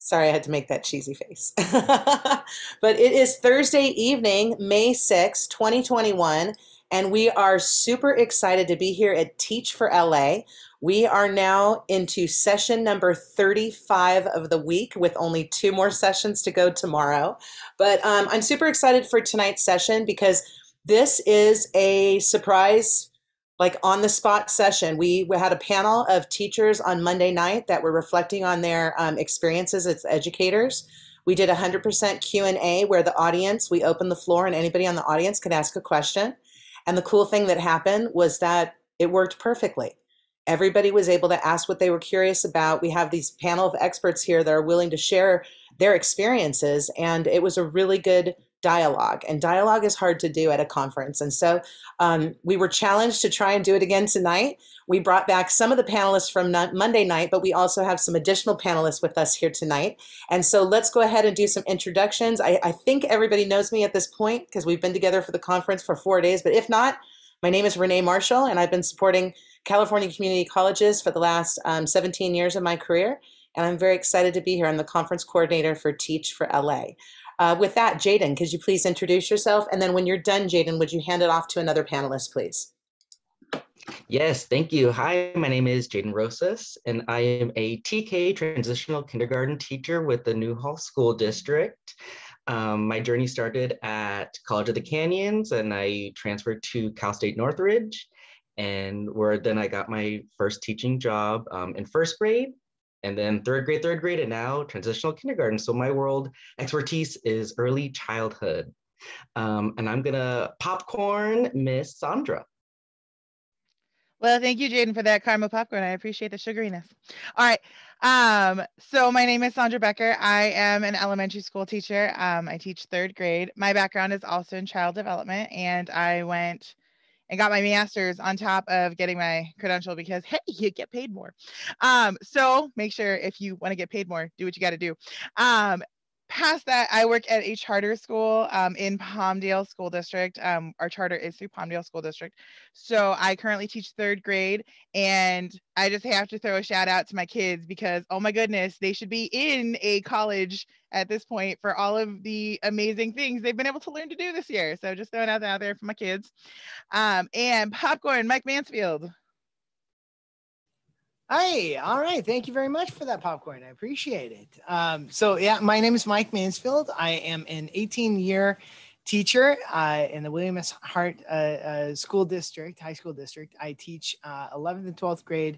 Sorry, I had to make that cheesy face. But it is Thursday evening, May 6th, 2021, and we are super excited to be here at Teach for LA. We are now into session number 35 of the week with only two more sessions to go tomorrow. But I'm super excited for tonight's session because this is a surprise, like on the spot session. We had a panel of teachers on Monday night that were reflecting on their experiences as educators. We did 100% Q&A where the audience, we opened the floor and anybody on the audience could ask a question. And the cool thing that happened was that it worked perfectly. Everybody was able to ask what they were curious about. We have these panel of experts here that are willing to share their experiences, and it was a really good dialogue. And dialogue is hard to do at a conference. And so we were challenged to try and do it again tonight. We brought back some of the panelists from Monday night, but we also have some additional panelists with us here tonight. And so let's go ahead and do some introductions. I think everybody knows me at this point because we've been together for the conference for 4 days, but if not, my name is Renee Marshall, and I've been supporting California community colleges for the last 17 years of my career. And I'm very excited to be here. I'm the conference coordinator for Teach for LA. With that, Jadin, could you please introduce yourself? And then when you're done, Jadin, would you hand it off to another panelist, please? Yes, thank you. Hi, my name is Jadin Rosas, and I am a TK transitional kindergarten teacher with the Newhall School District. My journey started at College of the Canyons, and I transferred to Cal State Northridge, and then I got my first teaching job in first grade, and then third grade, and now transitional kindergarten. So my world expertise is early childhood. And I'm gonna popcorn Miss Sondra. Well, thank you, Jadin, for that caramel popcorn. I appreciate the sugariness. All right. So my name is Sondra Becker. I am an elementary school teacher. I teach third grade. My background is also in child development, and I went and got my master's on top of getting my credential because, hey, you get paid more. So make sure if you want to get paid more, do what you got to do. Past that, I work at a charter school in Palmdale School District. Our charter is through Palmdale School District. So I currently teach third grade, and I just have to throw a shout out to my kids because, oh my goodness, they should be in a college at this point for all of the amazing things they've been able to learn to do this year. So just throwing that out there for my kids. And popcorn, Mike Mansfield. Hi, all right. Thank you very much for that popcorn. I appreciate it. So yeah, my name is Mike Mansfield. I am an 18-year teacher in the William S. Hart School District, High School District. I teach 11th and 12th grade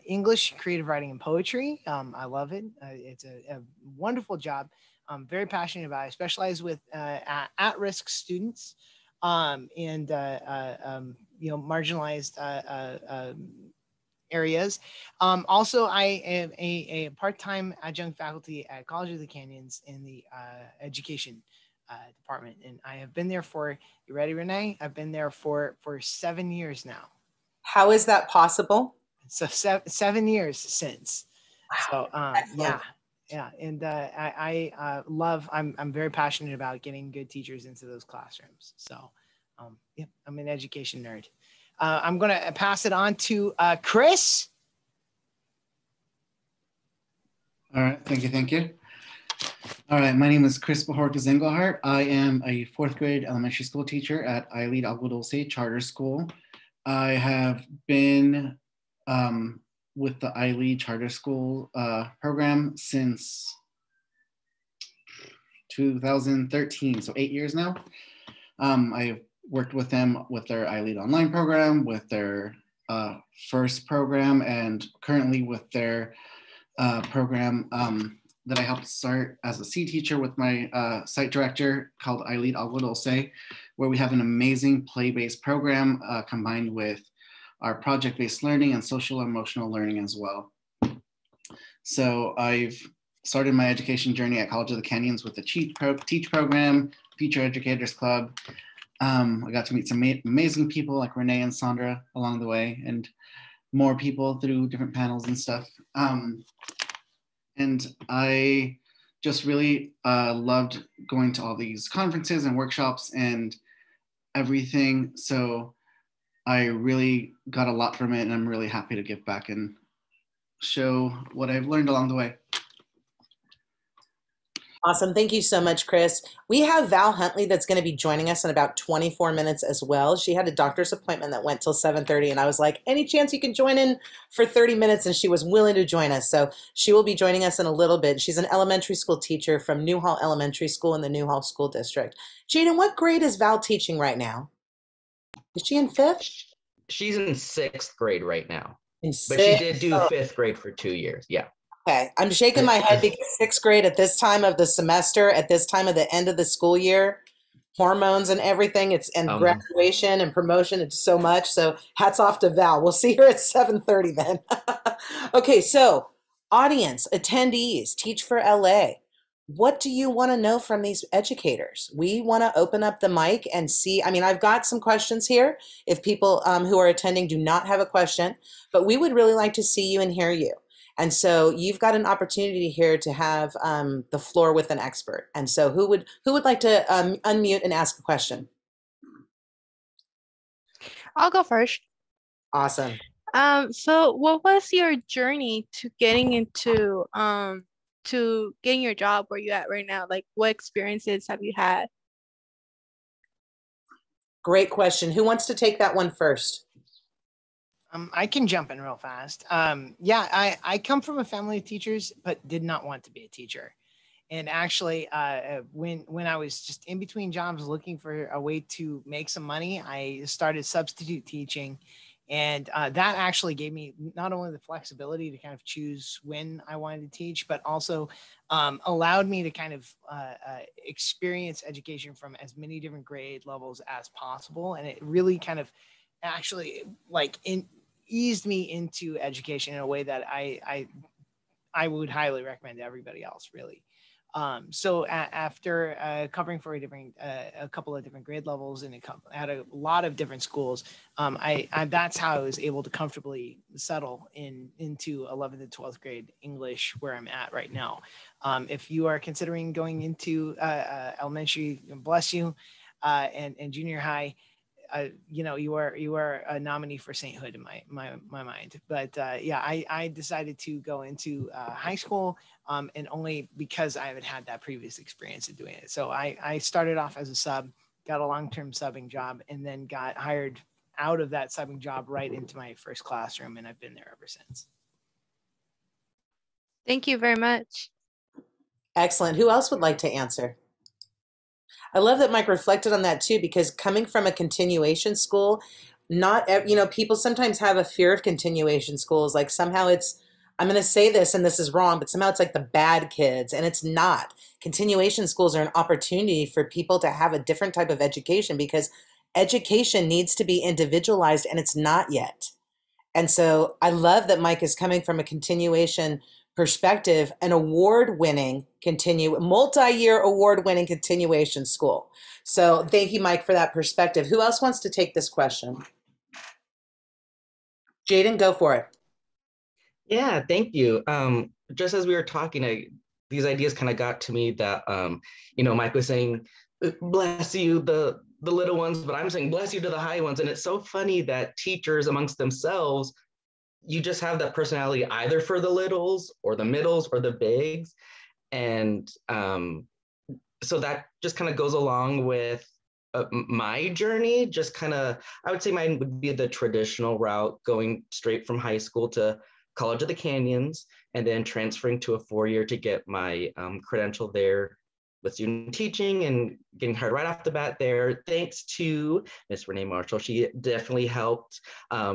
English, creative writing, and poetry. I love it. It's a wonderful job. I'm very passionate about it. I specialize with at-risk students and marginalized areas. Also, I am a part-time adjunct faculty at College of the Canyons in the education department. And I have been there for, you ready, Renee? I've been there for 7 years now. How is that possible? So 7 years since. Wow. So yeah. And I'm very passionate about getting good teachers into those classrooms. So yeah, I'm an education nerd. I'm going to pass it on to Chris. All right, thank you. All right, my name is Chris Bojorquez-Engelhardt. I am a fourth grade elementary school teacher at iLEAD Agua Dulce Charter School. I have been with the iLEAD Charter School program since 2013, so 8 years now. I've worked with them with their iLEAD online program, with their first program, and currently with their program that I helped start as a C teacher with my site director called iLEAD Agua Dulce, where we have an amazing play-based program combined with our project-based learning and social emotional learning as well. So I've started my education journey at College of the Canyons with the Teach program, Future Educators Club. I got to meet some amazing people like Renee and Sondra along the way, and more people through different panels and stuff. And I just really loved going to all these conferences and workshops and everything. So I really got a lot from it, and I'm really happy to give back and show what I've learned along the way. Awesome. Thank you so much, Chris. We have Val Huntley that's going to be joining us in about 24 minutes as well. She had a doctor's appointment that went till 7:30, and I was like, any chance you can join in for 30 minutes? And she was willing to join us. So she will be joining us in a little bit. She's an elementary school teacher from Newhall Elementary School in the Newhall School District. Jadin, what grade is Val teaching right now? Is she in fifth? She's in 6th grade right now, In but she sixth? did do 5th grade for 2 years. Yeah. Okay, I'm shaking my head because 6th grade at this time of the semester, at this time of the end of the school year, hormones and everything, and graduation and promotion, it's so much. So hats off to Val. We'll see her at 7:30 then. Okay, so audience, attendees, Teach for LA. What do you want to know from these educators? We want to open up the mic and see. I mean, I've got some questions here if people who are attending do not have a question, but we would really like to see you and hear you. And so you've got an opportunity here to have the floor with an expert. And so who would like to unmute and ask a question? I'll go first. Awesome. So what was your journey to getting into to getting your job where you're at right now? Like, what experiences have you had? Great question. Who wants to take that one first? I can jump in real fast. Yeah, I come from a family of teachers, but did not want to be a teacher. And actually, when I was just in between jobs looking for a way to make some money, I started substitute teaching. And that actually gave me not only the flexibility to kind of choose when I wanted to teach, but also allowed me to kind of experience education from as many different grade levels as possible. And it really kind of actually eased me into education in a way that I would highly recommend to everybody else, really. So after covering for a couple of different grade levels and at a lot of different schools, that's how I was able to comfortably settle into 11th and 12th grade English, where I'm at right now. If you are considering going into elementary, bless you, and junior high, you are a nominee for sainthood in my mind. But yeah, I decided to go into high school, and only because I haven't had that previous experience of doing it. So I started off as a sub, got a long-term subbing job, and then got hired out of that subbing job right into my first classroom, and I've been there ever since. Thank you very much. Excellent. Who else would like to answer? I love that Mike reflected on that too, because coming from a continuation school, people sometimes have a fear of continuation schools. Like somehow I'm going to say this and this is wrong, but somehow it's like the bad kids, and it's not. Continuation schools are an opportunity for people to have a different type of education, because education needs to be individualized, and it's not yet. And so I love that Mike is coming from a continuation perspective, an award-winning multi-year award-winning continuation school. So thank you, Mike, for that perspective. Who else wants to take this question? Jadin, go for it. Yeah, thank you. Just as we were talking, these ideas kind of got to me that, Mike was saying, bless you, the little ones, but I'm saying bless you to the high ones. And it's so funny that teachers amongst themselves, you just have that personality either for the littles or the middles or the bigs. And so that just kind of goes along with my journey. Just kind of, I would say mine would be the traditional route, going straight from high school to College of the Canyons, and then transferring to a 4-year to get my credential there with student teaching, and getting hired right off the bat there, thanks to Miss Renee Marshall. She definitely helped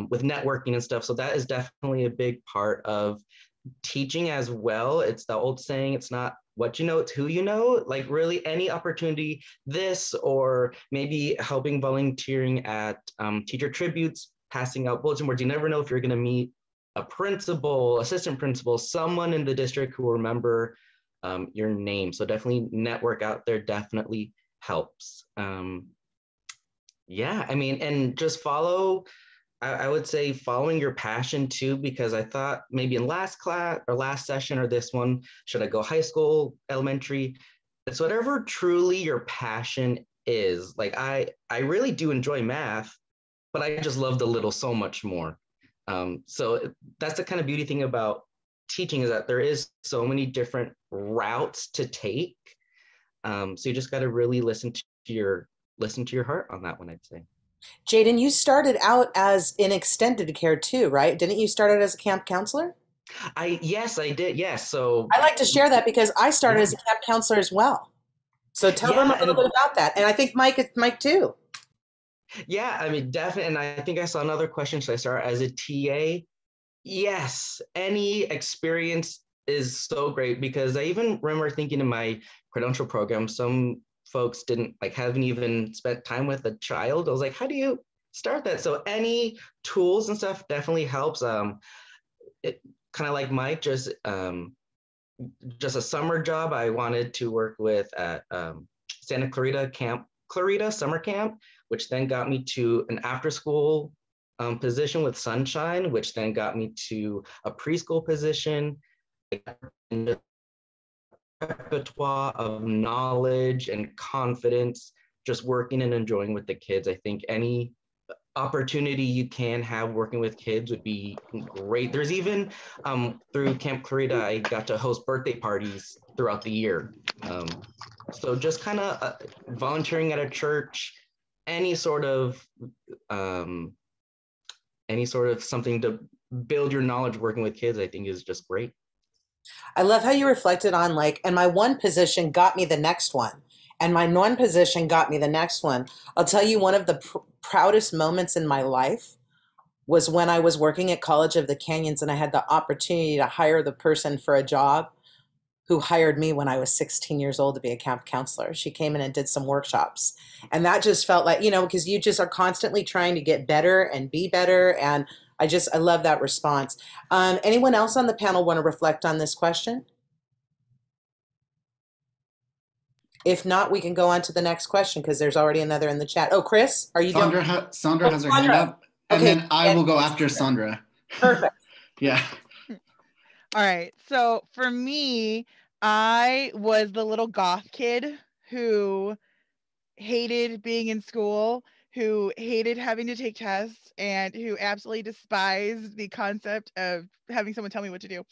with networking and stuff. So that is definitely a big part of teaching as well. It's the old saying, it's not what you know, it's who you know. Like really any opportunity, this, or maybe helping volunteering at teacher tributes, passing out bulletin boards. You never know if you're gonna meet a principal, assistant principal, someone in the district who will remember your name. So definitely network out there definitely helps. Yeah, I mean, and just follow, I would say following your passion too, because I thought maybe in last class or last session or this one, should I go high school, elementary? It's whatever truly your passion is. Like I really do enjoy math, but I just love the little so much more. So that's the kind of beauty thing about teaching, is that there is so many different routes to take. So you just got to really listen to your heart on that one, I'd say. Jadin, you started out as in extended care too, right? Didn't you start out as a camp counselor? Yes, I did. Yes. So I like to share that because I started yeah, as a camp counselor as well. So tell them a yeah, little bit about that. And I think Mike too. yeah. I mean, definitely. And I think I saw another question. Should I start as a TA? Yes, any experience is so great because I even remember thinking in my credential program, some folks didn't haven't even spent time with a child. I was like, how do you start that? So any tools and stuff definitely helps. It kind of like Mike, just a summer job I wanted to work with at Santa Clarita Summer Camp, which then got me to an after school position with Sunshine, which then got me to a preschool position, repertoire of knowledge and confidence, just working and enjoying with the kids. I think any opportunity you can have working with kids would be great. There's even through Camp Clarita, I got to host birthday parties throughout the year. So just kind of volunteering at a church, any sort of something to build your knowledge working with kids, I think is just great. I love how you reflected on and my one position got me the next one. And my one position got me the next one. I'll tell you, one of the proudest moments in my life was when I was working at College of the Canyons and I had the opportunity to hire the person for a job who hired me when I was 16 years old to be a camp counselor. She came in and did some workshops. And that just felt like, because you just are constantly trying to get better and be better. And I love that response. Anyone else on the panel want to reflect on this question? If not, we can go on to the next question because there's already another in the chat. Oh, Chris, are you Sondra, Sondra has her hand up, and okay, then I will go after Sondra. Perfect. Yeah. All right. So for me, I was the little goth kid who hated being in school, who hated having to take tests, and who absolutely despised the concept of having someone tell me what to do.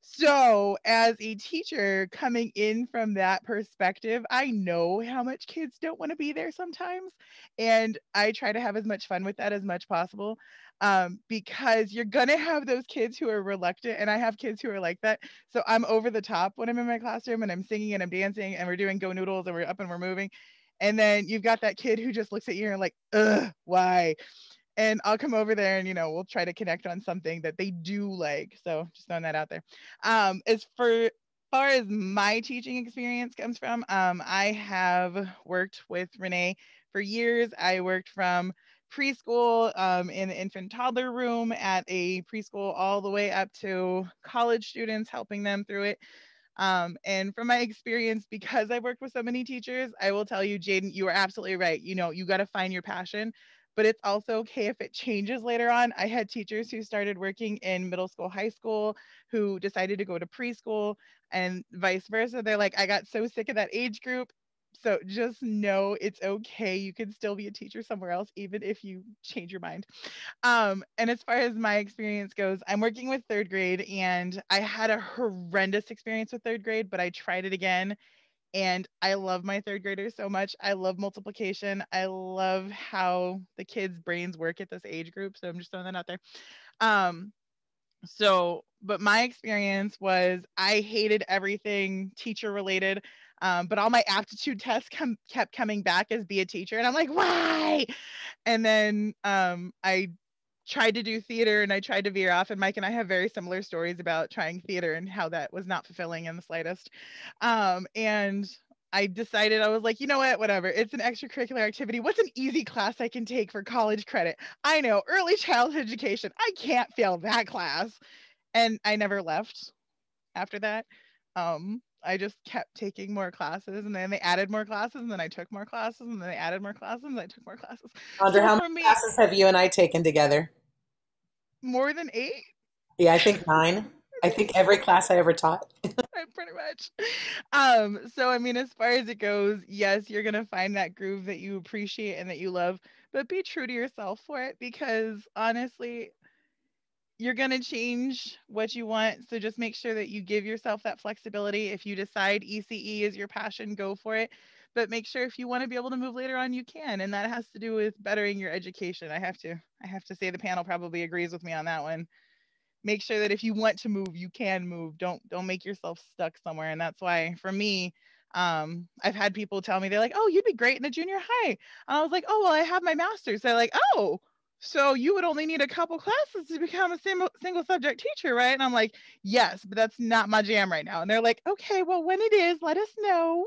So as a teacher coming in from that perspective, I know how much kids don't want to be there sometimes. And I try to have as much fun with that as much possible, because you're going to have those kids who are reluctant. And I have kids who are like that. So I'm over the top when I'm in my classroom and I'm singing and I'm dancing and we're doing Go Noodles and we're up and we're moving. And then you've got that kid who just looks at you and like, ugh, why? And I'll come over there and, we'll try to connect on something that they do like. So just throwing that out there. As far as my teaching experience comes from, I have worked with Renee for years. I worked from preschool in the infant toddler room at a preschool all the way up to college students, helping them through it. And from my experience, because I worked with so many teachers, I will tell you, Jadin, you are absolutely right. You got to find your passion, but it's also okay if it changes later on. I had teachers who started working in middle school, high school, who decided to go to preschool and vice versa. They're like, I got so sick of that age group. So just know it's okay. You can still be a teacher somewhere else, even if you change your mind. And as far as my experience goes, I'm working with third grade and I had a horrendous experience with third grade, but I tried it again. And I love my third graders so much. I love multiplication. I love how the kids' brains work at this age group. So I'm just throwing that out there. But my experience was I hated everything teacher related. But all my aptitude tests kept coming back as be a teacher. And I'm like, why? And then I tried to do theater and I tried to veer off, and Mike and I have very similar stories about trying theater and how that was not fulfilling in the slightest. And I decided, I was like, you know what, whatever. It's an extracurricular activity. What's an easy class I can take for college credit? I know, early childhood education. I can't fail that class. And I never left after that. I just kept taking more classes, and then they added more classes, and then I took more classes, and then they added more classes, and I took more classes. Sondra, So how for many me, classes have you and I taken together? more than 8. Yeah, I think 9. I think every class I ever taught. Pretty much. So I mean, as far as it goes, yes, you're gonna find that groove that you appreciate and that you love, but be true to yourself for it, because honestly, you're going to change what you want. So just make sure that you give yourself that flexibility. If you decide ECE is your passion, go for it. But make sure if you want to be able to move later on, you can. And that has to do with bettering your education. I have to say the panel probably agrees with me on that one. Make sure that if you want to move, you can move. Don't make yourself stuck somewhere. And that's why for me, I've had people tell me, they're like, oh, you'd be great in a junior high. And I was like, oh, well, I have my master's. They're like, oh, so you would only need a couple classes to become a single subject teacher, right? And I'm like, yes, but that's not my jam right now. And they're like, okay, well, when it is, let us know.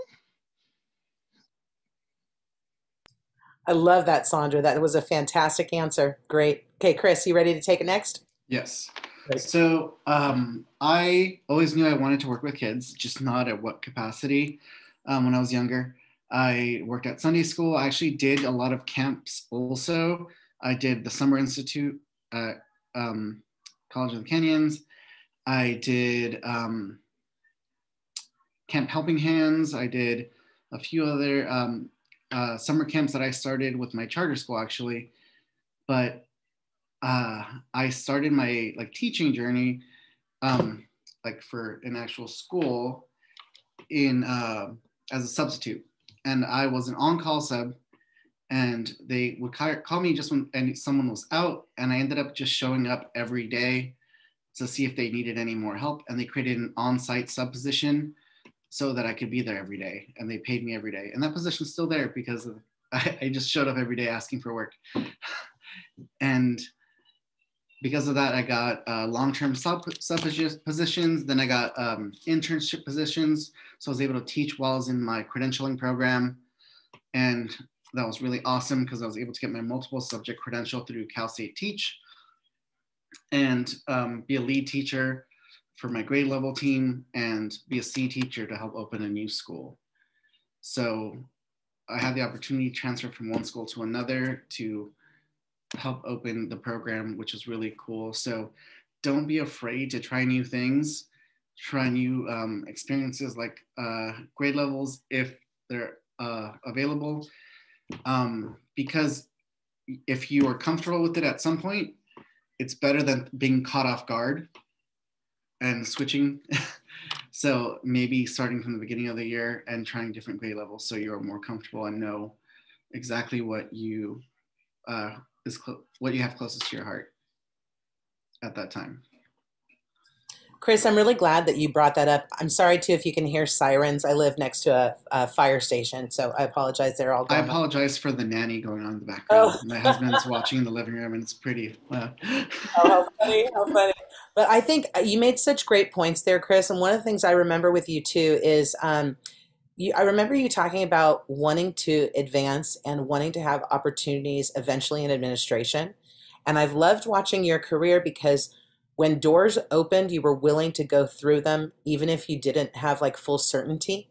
I love that, Sondra. That was a fantastic answer. Great. Okay, Chris, you ready to take it next? Yes. Great. So I always knew I wanted to work with kids, just not at what capacity. When I was younger, I worked at Sunday school. I actually did a lot of camps also. I did the Summer Institute at College of the Canyons. I did Camp Helping Hands. I did a few other summer camps that I started with my charter school, actually. But I started my teaching journey for an actual school in as a substitute, and I was an on-call sub, and they would call me just when someone was out, and I ended up just showing up every day to see if they needed any more help, and they created an on-site sub position so that I could be there every day, and they paid me every day, and that position's still there because I just showed up every day asking for work. And because of that, I got long-term sub positions. Then I got internship positions. So I was able to teach while I was in my credentialing program. And that was really awesome because I was able to get my multiple subject credential through Cal State Teach and be a lead teacher for my grade level team and be a C teacher to help open a new school. So I had the opportunity to transfer from one school to another to help open the program, which is really cool. So don't be afraid to try new things, try new experiences like grade levels if they're available. Because if you are comfortable with it at some point, it's better than being caught off guard and switching. So maybe starting from the beginning of the year and trying different grade levels so you're more comfortable and know exactly what you what you have closest to your heart at that time. Chris, I'm really glad that you brought that up. I'm sorry too if you can hear sirens. I live next to a fire station, so I apologize. They're all going. I apologize for the nanny going on in the background. Oh. My husband's watching in the living room, and it's pretty. Oh, how funny! How funny! But I think you made such great points there, Chris. And one of the things I remember with you too is I remember you talking about wanting to advance and wanting to have opportunities eventually in administration. And I've loved watching your career because when doors opened, you were willing to go through them, even if you didn't have full certainty.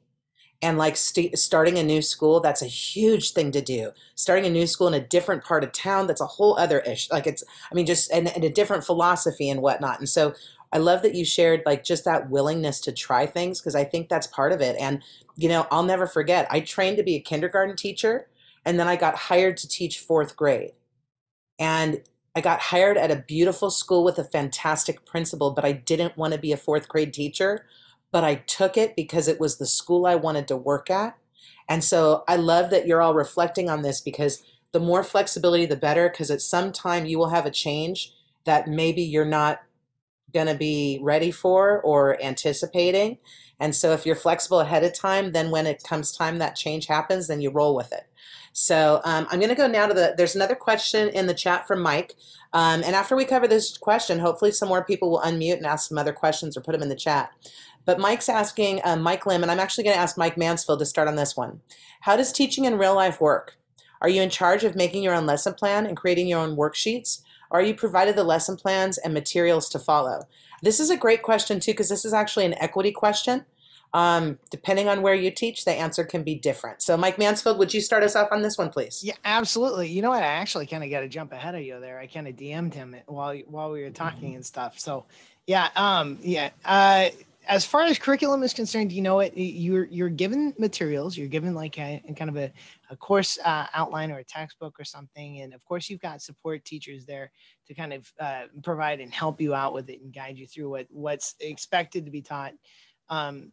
And starting a new school, that's a huge thing to do. Starting a new school in a different part of town, that's a whole other issue. And a different philosophy and whatnot. And so I love that you shared just that willingness to try things, because I think that's part of it. And, I'll never forget, I trained to be a kindergarten teacher, and then I got hired to teach fourth grade. And I got hired at a beautiful school with a fantastic principal, but I didn't want to be a fourth grade teacher, but I took it because it was the school I wanted to work at. And so I love that you're all reflecting on this, because the more flexibility, the better, because at some time you will have a change that maybe you're not going to be ready for or anticipating. And so if you're flexible ahead of time, then when it comes time that change happens, then you roll with it. So I'm going to go now to there's another question in the chat from Mike. And after we cover this question, hopefully some more people will unmute and ask some other questions or put them in the chat. But Mike's asking, Mike Lim, and I'm actually going to ask Mike Mansfield to start on this one. How does teaching in real life work? Are you in charge of making your own lesson plan and creating your own worksheets? Or are you provided the lesson plans and materials to follow? This is a great question too, because this is actually an equity question. Depending on where you teach, the answer can be different. So Mike Mansfield, would you start us off on this one, please? Yeah, absolutely. You know what? I actually kind of got to jump ahead of you there. I kind of DM'd him while we were talking and stuff. So yeah. as far as curriculum is concerned, you know, you're given materials, you're given like a kind of a course outline or a textbook or something. And of course, you've got support teachers there to kind of provide and help you out with it and guide you through what's expected to be taught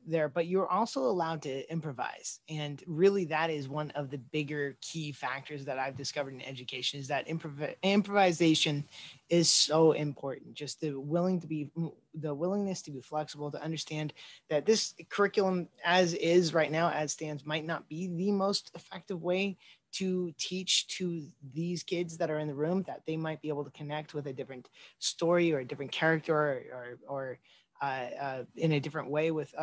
there. But you're also allowed to improvise. And really, that is one of the bigger key factors that I've discovered in education, is that improvisation is so important. Just the willingness to be flexible, to understand that this curriculum as is right now, as stands, might not be the most effective way to teach to these kids that are in the room, that they might be able to connect with a different story or a different character or in a different way with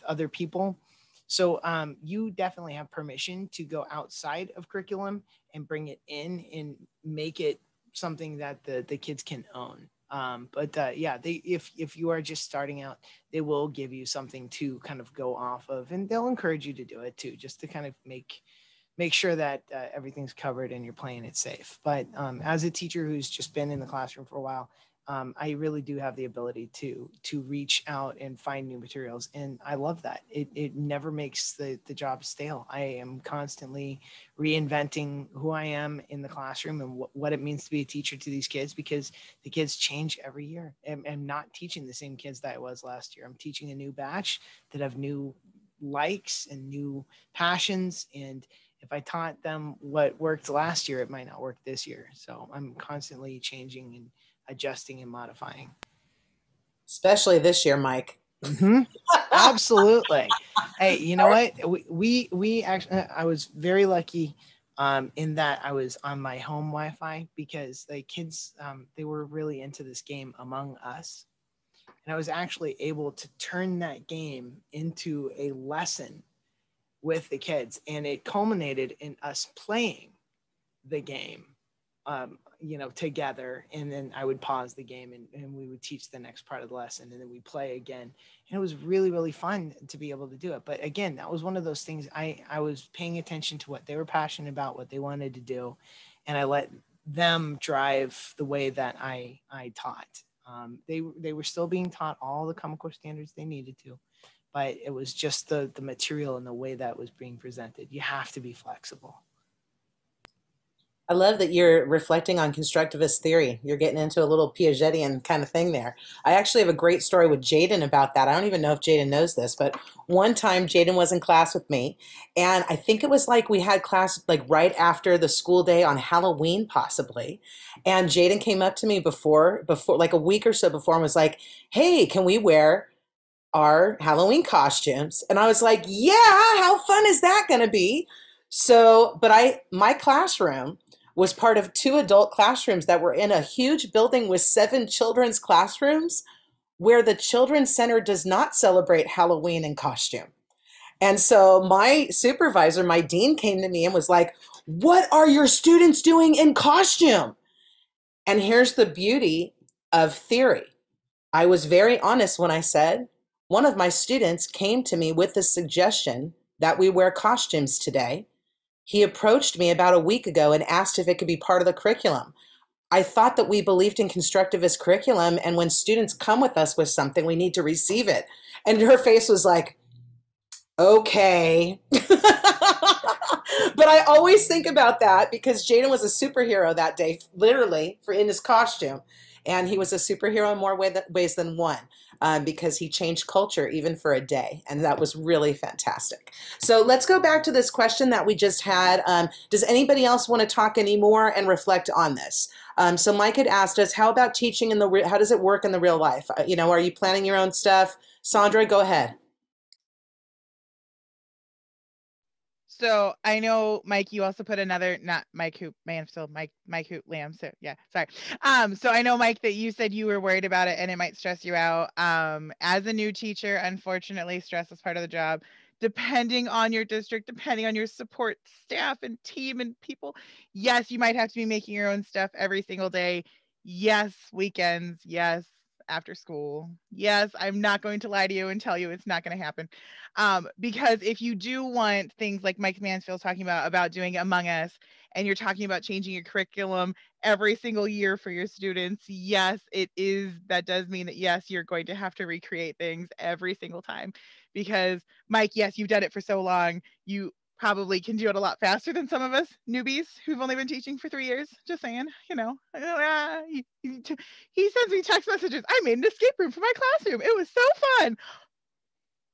other people. So you definitely have permission to go outside of curriculum and bring it in and make it something that the kids can own. Yeah, if you are just starting out, they will give you something to kind of go off of, and they'll encourage you to do it too, just to kind of make sure that everything's covered and you're playing it safe. But as a teacher who's just been in the classroom for a while, I really do have the ability to reach out and find new materials. And I love that. It never makes the job stale. I am constantly reinventing who I am in the classroom and what it means to be a teacher to these kids, because the kids change every year. I'm not teaching the same kids that I was last year. I'm teaching a new batch that have new likes and new passions. And if I taught them what worked last year, it might not work this year. So I'm constantly changing and adjusting and modifying. Especially this year, Mike. Mm-hmm. Absolutely. Hey, you know what? We actually, I was very lucky in that I was on my home Wi-Fi, because the kids, they were really into this game Among Us. And I was actually able to turn that game into a lesson with the kids. And it culminated in us playing the game, you know, together. And then I would pause the game and we would teach the next part of the lesson, and then we play again. And it was really, really fun to be able to do it. But again, that was one of those things, I was paying attention to what they were passionate about, what they wanted to do. And I let them drive the way that I taught. They were still being taught all the Common Core standards they needed to, but it was just the material and the way that was being presented. You have to be flexible. I love that you're reflecting on constructivist theory. You're getting into a little Piagetian kind of thing there. I actually have a great story with Jadin about that. I don't even know if Jadin knows this, but one time Jadin was in class with me, and I think it was like we had class like right after the school day on Halloween possibly. And Jadin came up to me before like a week or so before and was like, "Hey, can we wear our Halloween costumes?" And I was like, "Yeah, how fun is that going to be?" So, but my classroom was part of 2 adult classrooms that were in a huge building with 7 children's classrooms, where the Children's Center does not celebrate Halloween in costume. And so my supervisor, my dean, came to me and was like, "What are your students doing in costume?" And here's the beauty of theory. I was very honest when I said, one of my students came to me with the suggestion that we wear costumes today. He approached me about a week ago and asked if it could be part of the curriculum. I thought that we believed in constructivist curriculum, and when students come with us with something, we need to receive it. And her face was like, "Okay." But I always think about that because Jadin was a superhero that day, literally, in his costume. And he was a superhero in more ways than one, because he changed culture even for a day. And that was really fantastic. So let's go back to this question that we just had. Does anybody else want to talk anymore and reflect on this? So Mike had asked us, how about teaching how does it work in the real life? You know, are you planning your own stuff? Sondra, go ahead. So I know, Mike, you also put another, not Mike Hoop Mansfield, Mike Hoop Lamb. So yeah, sorry. So I know, Mike, that you said you were worried about it and it might stress you out. As a new teacher, unfortunately, stress is part of the job. Depending on your district, depending on your support staff and team and people, yes, you might have to be making your own stuff every single day. Yes, weekends. Yes, after school. Yes, I'm not going to lie to you and tell you it's not going to happen. Because if you do want things like Mike Mansfield's talking about doing Among Us, and you're talking about changing your curriculum every single year for your students, yes, that does mean that yes, you're going to have to recreate things every single time. Because Mike, yes, you've done it for so long. You probably can do it a lot faster than some of us newbies who've only been teaching for 3 years. Just saying, he sends me text messages. I made an escape room for my classroom. It was so fun.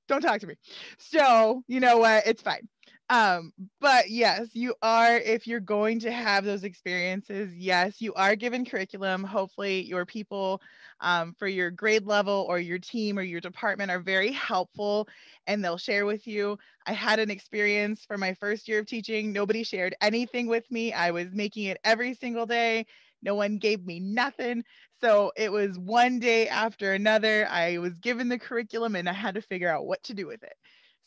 Don't talk to me. So you know what? It's fine. But yes, if you're going to have those experiences, yes, you are given curriculum. Hopefully your people for your grade level or your team or your department are very helpful, and they'll share with you. I had an experience for my first year of teaching. Nobody shared anything with me. I was making it every single day. No one gave me nothing. So it was one day after another. I was given the curriculum and I had to figure out what to do with it.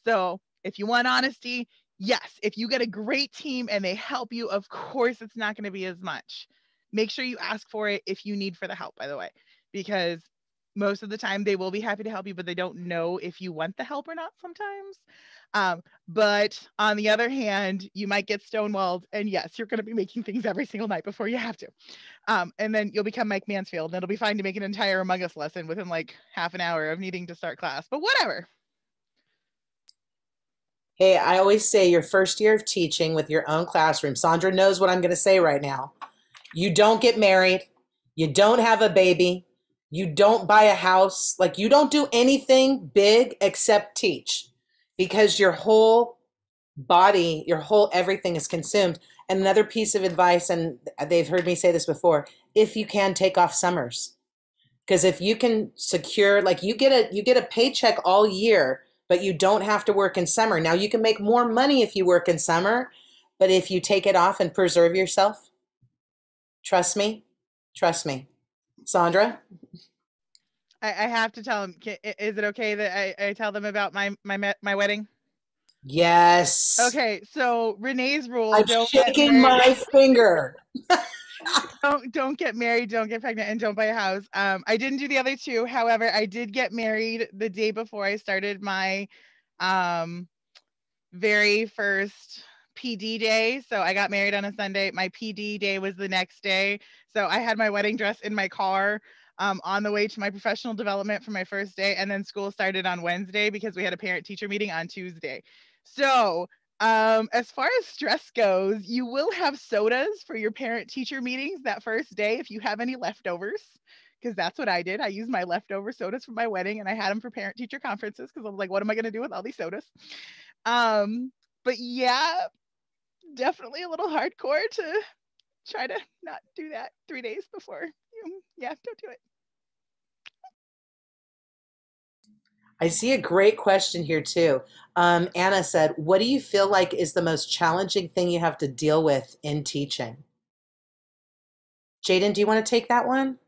So if you want honesty, yes, if you get a great team and they help you, of course, it's not going to be as much. Make sure you ask for it if you need for the help, by the way, because most of the time they will be happy to help you, but they don't know if you want the help or not sometimes. But on the other hand, you might get stonewalled, and yes, you're going to be making things every single night before you have to. And then you'll become Mike Mansfield, and it'll be fine to make an entire Among Us lesson within like half an hour of needing to start class, but whatever. Hey, I always say your first year of teaching with your own classroom. Sondra knows what I'm going to say right now. You don't get married. You don't have a baby. You don't buy a house. Like, you don't do anything big except teach, because your whole body, your whole everything is consumed. Another piece of advice, and they've heard me say this before, if you can, take off summers. Because if you can secure, like, you get a paycheck all year, but you don't have to work in summer. Now, you can make more money if you work in summer, but if you take it off and preserve yourself, trust me. Sondra? I have to tell them, is it okay that I tell them about my wedding? Yes. Okay, so Renee's rule, I'm shaking my finger. Don't get married, don't get pregnant, and don't buy a house. I didn't do the other two. However, I did get married the day before I started my very first PD day. So I got married on a Sunday. My PD day was the next day. So I had my wedding dress in my car on the way to my professional development for my first day. And then school started on Wednesday because we had a parent teacher meeting on Tuesday. So as far as stress goes, you will have sodas for your parent teacher meetings that first day if you have any leftovers, because that's what I did. I used my leftover sodas for my wedding, and I had them for parent teacher conferences because I was like, what am I going to do with all these sodas? But yeah, definitely a little hardcore to try to not do that 3 days before. Yeah, don't do it. I see a great question here too. Anna said, what do you feel like is the most challenging thing you have to deal with in teaching? Jadin, do you want to take that one?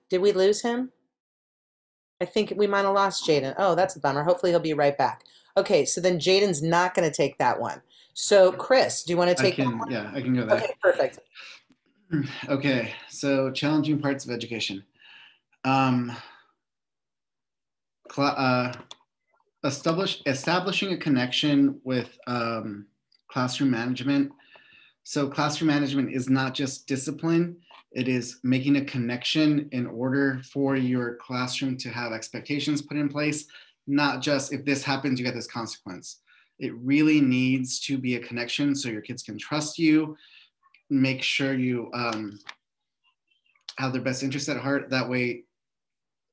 Did we lose him? I think we might have lost Jadin. Oh, that's a bummer. Hopefully he'll be right back. Okay, so then Jadin's not going to take that one. So Chris, do you want to take that one? Yeah, I can go there. Okay, perfect. Okay, so challenging parts of education. Establishing a connection with classroom management. So classroom management is not just discipline, it is making a connection in order for your classroom to have expectations put in place, not just if this happens, you get this consequence. It really needs to be a connection so your kids can trust you, make sure you have their best interest at heart. That way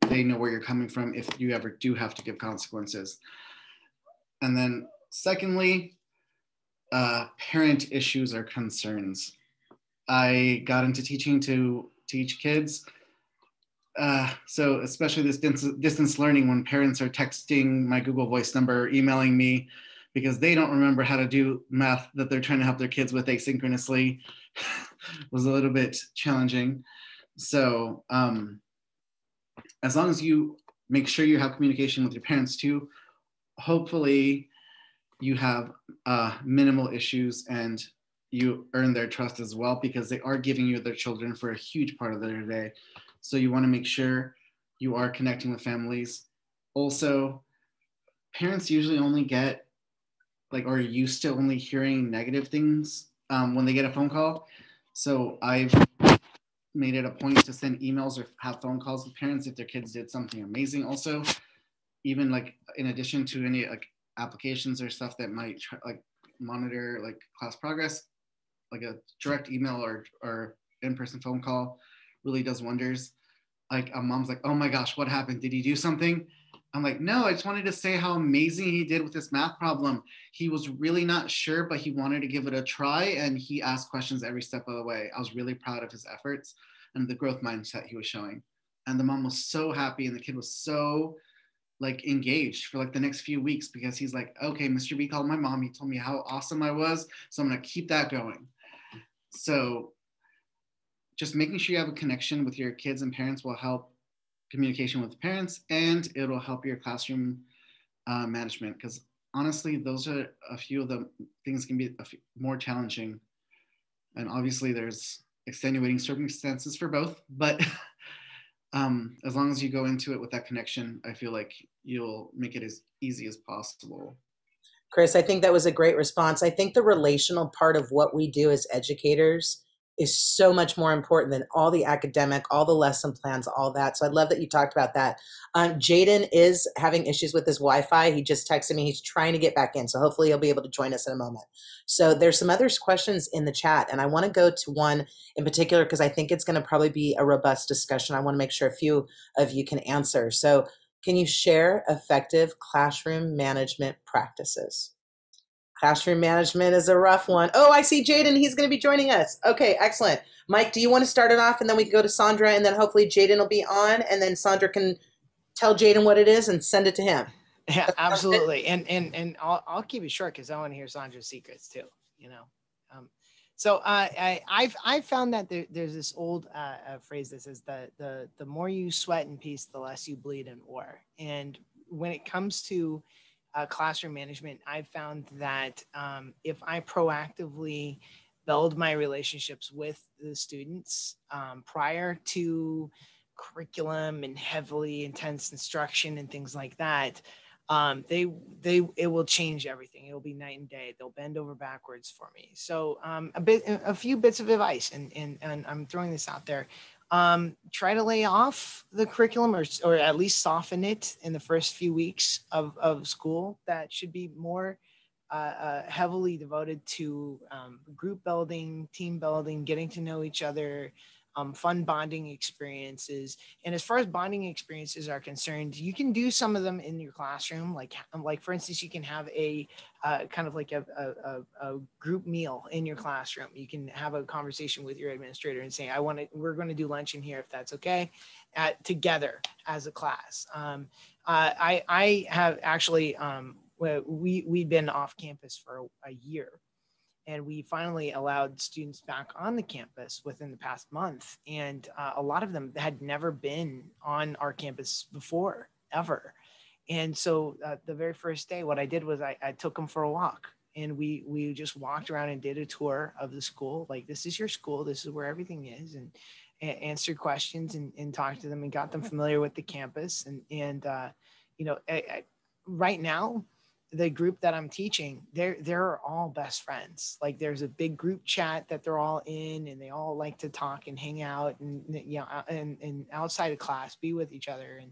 they know where you're coming from if you ever do have to give consequences. And then secondly, parent issues or concerns. I got into teaching to teach kids. So especially this distance learning, when parents are texting my Google Voice number, emailing me because they don't remember how to do math that they're trying to help their kids with asynchronously, was a little bit challenging. So as long as you make sure you have communication with your parents too, hopefully you have minimal issues and you earn their trust as well, because they are giving you their children for a huge part of their day. So you want to make sure you are connecting with families. Also, parents usually only get like, or are used to only hearing negative things when they get a phone call. So I've made it a point to send emails or have phone calls with parents if their kids did something amazing. Also, even like in addition to any like applications or stuff that might like monitor like class progress, like a direct email or in-person phone call really does wonders. Like a mom's like, oh my gosh, what happened? Did he do something? I'm like, no, I just wanted to say how amazing he did with this math problem. He was really not sure, but he wanted to give it a try, and he asked questions every step of the way. I was really proud of his efforts and the growth mindset he was showing. And the mom was so happy, and the kid was so like engaged for like the next few weeks, because he's like, okay, Mr. B called my mom. He told me how awesome I was, so I'm gonna keep that going. So just making sure you have a connection with your kids and parents will help communication with parents, and it'll help your classroom management, because honestly, those are a few of the things can be more challenging. And obviously there's extenuating circumstances for both, but as long as you go into it with that connection, I feel like you'll make it as easy as possible. Chris, I think that was a great response. I think the relational part of what we do as educators is so much more important than all the academic, all the lesson plans, all that. So I love that you talked about that. Jadin is having issues with his Wi-Fi. He just texted me. He's trying to get back in. So hopefully he'll be able to join us in a moment. So there's some other questions in the chat, and I want to go to one in particular because I think it's going to probably be a robust discussion. I want to make sure a few of you can answer. So can you share effective classroom management practices? Classroom management is a rough one. Oh, I see Jadin. He's going to be joining us. Okay, excellent. Mike, do you want to start it off, and then we can go to Sondra, and then hopefully Jadin will be on, and then Sondra can tell Jadin what it is and send it to him. Yeah, absolutely. And I'll keep it short because I want to hear Sondra's secrets too. You know, so I've found that there's this old phrase that says the more you sweat in peace, the less you bleed in war. And when it comes to classroom management, I've found that if I proactively build my relationships with the students prior to curriculum and heavily intense instruction and things like that, it will change everything. It'll be night and day. They'll bend over backwards for me. So a few bits of advice, and I'm throwing this out there. Try to lay off the curriculum or at least soften it in the first few weeks of school. That should be more heavily devoted to group building, team building, getting to know each other, fun bonding experiences. And as far as bonding experiences are concerned, you can do some of them in your classroom. Like for instance, you can have a kind of like a group meal in your classroom. You can have a conversation with your administrator and say, we're going to do lunch in here if that's okay, together as a class. I have actually, we've been off campus for a year. And we finally allowed students back on the campus within the past month. And a lot of them had never been on our campus before, ever. And so the very first day, what I did was I took them for a walk. And we just walked around and did a tour of the school. Like, this is your school. This is where everything is. And answered questions and talked to them and got them familiar with the campus. And right now, the group that I'm teaching, they're all best friends. Like, there's a big group chat that they're all in, and they all like to talk and hang out and, and outside of class, be with each other. And,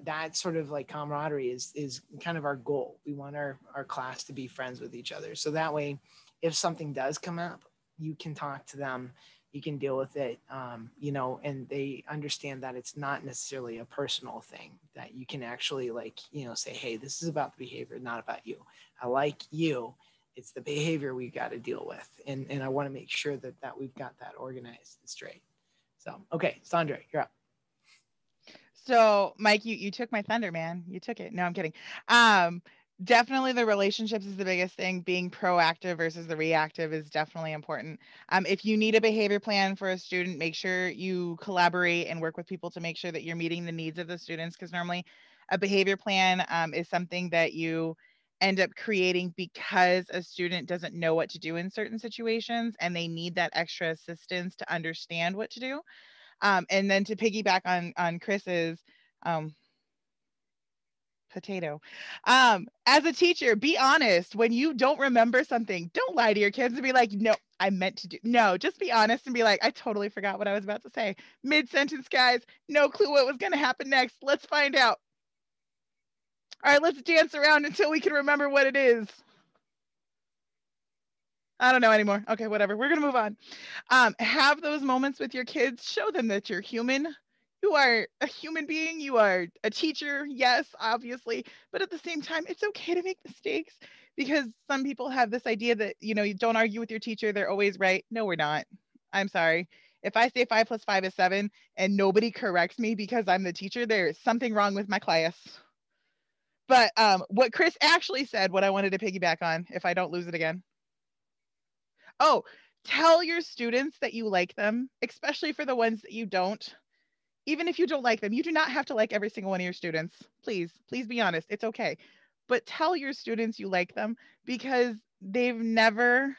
that sort of like camaraderie is kind of our goal. We want our class to be friends with each other. So that way, if something does come up, you can talk to them, you can deal with it, and they understand that it's not necessarily a personal thing, that you can actually say, hey, this is about the behavior, not about you. I like you. It's the behavior we've got to deal with. And I want to make sure that we've got that organized and straight. So, okay, Sondra, you're up. So Mike, you took my thunder, man. You took it. No, I'm kidding. Definitely the relationships is the biggest thing. Being proactive versus the reactive is definitely important. If you need a behavior plan for a student, make sure you collaborate and work with people to make sure that you're meeting the needs of the students, because normally a behavior plan is something that you end up creating because a student doesn't know what to do in certain situations and they need that extra assistance to understand what to do. And then to piggyback on Chris's potato. As a teacher, be honest. When you don't remember something, don't lie to your kids and be like, no, I meant to do. No, just be honest and be like, I totally forgot what I was about to say. Mid-sentence, guys, no clue what was going to happen next. Let's find out. All right, let's dance around until we can remember what it is. I don't know anymore. Okay, whatever. We're going to move on. Have those moments with your kids. Show them that you're human. You are a human being. You are a teacher. Yes, obviously. But at the same time, it's okay to make mistakes, because some people have this idea that, you don't argue with your teacher. They're always right. No, we're not. I'm sorry. If I say 5 + 5 is 7 and nobody corrects me because I'm the teacher, there is something wrong with my class. But what Chris actually said, what I wanted to piggyback on, if I don't lose it again. Oh, tell your students that you like them, especially for the ones that you don't. Even if you don't like them, you do not have to like every single one of your students. Please be honest. It's okay. But tell your students you like them, because they've never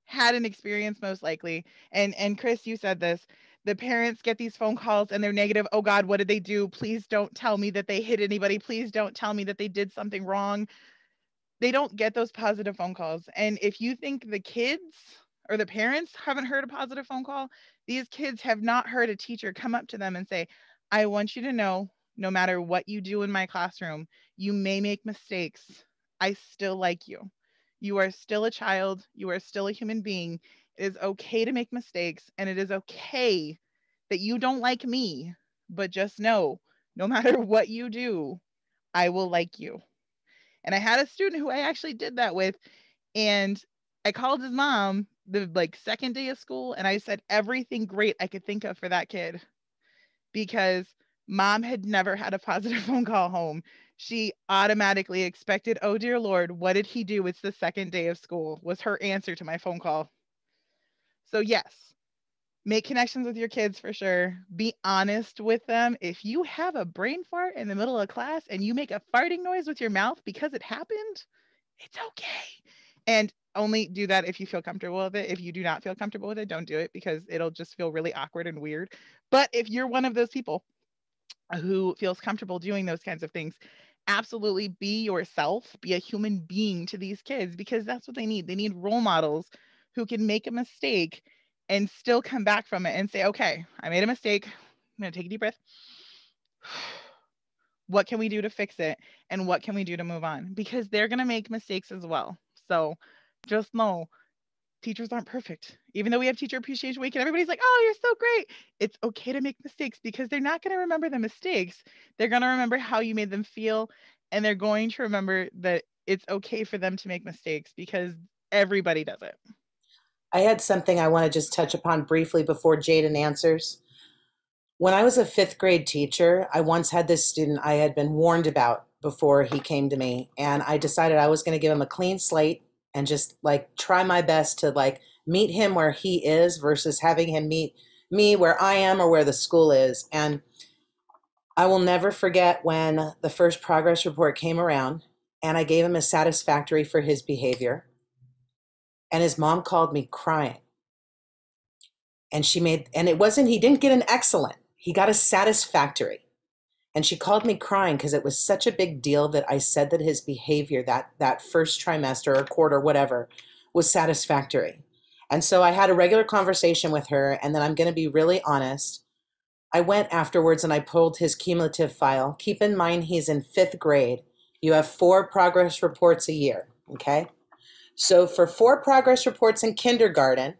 had an experience, most likely. And Chris, you said this. The parents get these phone calls and they're negative. Oh God, what did they do? Please don't tell me that they hit anybody. Please don't tell me that they did something wrong. They don't get those positive phone calls. And if you think the kids or the parents haven't heard a positive phone call, these kids have not heard a teacher come up to them and say, I want you to know, no matter what you do in my classroom, you may make mistakes. I still like you. You are still a child. You are still a human being. It is okay to make mistakes, and it is okay that you don't like me, but just know, no matter what you do, I will like you. And I had a student who I actually did that with, and I called his mom the second day of school, and I said everything great I could think of for that kid, because mom had never had a positive phone call home. She automatically expected, oh dear Lord, what did he do? It's the second day of school, was her answer to my phone call. So yes, make connections with your kids for sure. Be honest with them. If you have a brain fart in the middle of class and you make a farting noise with your mouth because it happened, it's okay. And only do that if you feel comfortable with it. If you do not feel comfortable with it, don't do it, because it'll just feel really awkward and weird. But if you're one of those people who feels comfortable doing those kinds of things, absolutely be yourself, be a human being to these kids, because that's what they need. They need role models who can make a mistake and still come back from it and say, okay, I made a mistake. I'm going to take a deep breath. What can we do to fix it? And what can we do to move on? Because they're going to make mistakes as well. So just know, teachers aren't perfect. Even though we have Teacher Appreciation Week and everybody's like, oh, you're so great. It's okay to make mistakes, because they're not going to remember the mistakes. They're going to remember how you made them feel. And they're going to remember that it's okay for them to make mistakes, because everybody does it. I had something I want to just touch upon briefly before Jadin answers. When I was a 5th grade teacher, I once had this student I had been warned about before he came to me, and I decided I was going to give him a clean slate and just try my best to meet him where he is versus having him meet me where I am or where the school is. And I will never forget when the first progress report came around and I gave him a satisfactory for his behavior. And his mom called me crying. And he didn't get an excellent, he got a satisfactory. And she called me crying because it was such a big deal that I said that his behavior that first trimester or quarter, whatever, was satisfactory. And so I had a regular conversation with her, and then I'm going to be really honest. I went afterwards and I pulled his cumulative file. Keep in mind, he's in 5th grade. You have 4 progress reports a year, okay? So for 4 progress reports in kindergarten,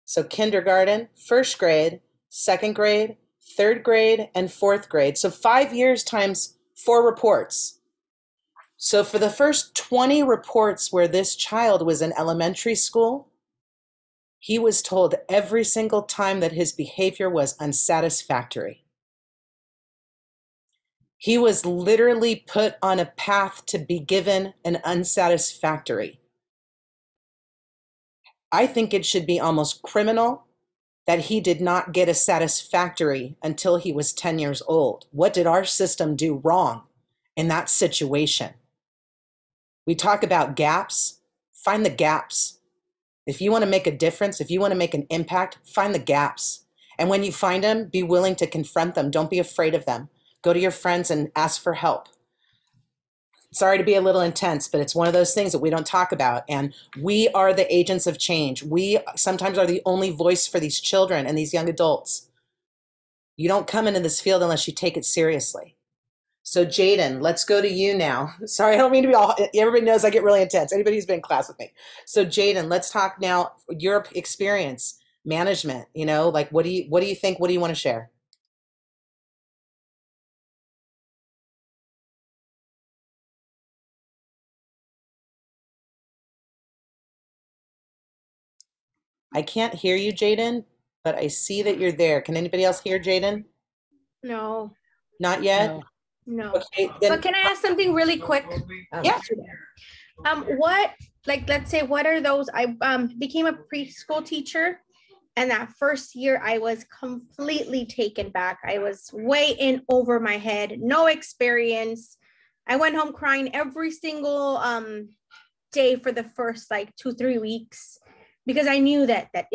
so kindergarten, 1st grade, 2nd grade, 3rd grade, and 4th grade. So 5 years times 4 reports. So for the first 20 reports where this child was in elementary school, he was told every single time that his behavior was unsatisfactory. He was literally put on a path to be given an unsatisfactory. I think it should be almost criminal that he did not get a satisfactory until he was 10 years old. What did our system do wrong in that situation? We talk about gaps. Find the gaps. If you want to make a difference, if you want to make an impact, find the gaps. And when you find them, be willing to confront them. Don't be afraid of them. Go to your friends and ask for help. Sorry to be a little intense, but it's one of those things that we don't talk about. And we are the agents of change. We sometimes are the only voice for these children and these young adults. You don't come into this field unless you take it seriously. So Jadin, let's go to you now. Sorry, I don't mean to be all, everybody knows I get really intense. Anybody who's been in class with me. So Jadin, let's talk now, your experience, management, you know, like what do you think, what do you want to share? I can't hear you, Jadin, but I see that you're there. Can anybody else hear Jadin? No. Not yet? No. No. Okay, then, But can I ask something really quick? yeah. What, like, let's say, what are those? I became a preschool teacher, and that first year I was completely taken back. I was way in over my head, no experience. I went home crying every single day for the first like 2-3 weeks, because I knew that I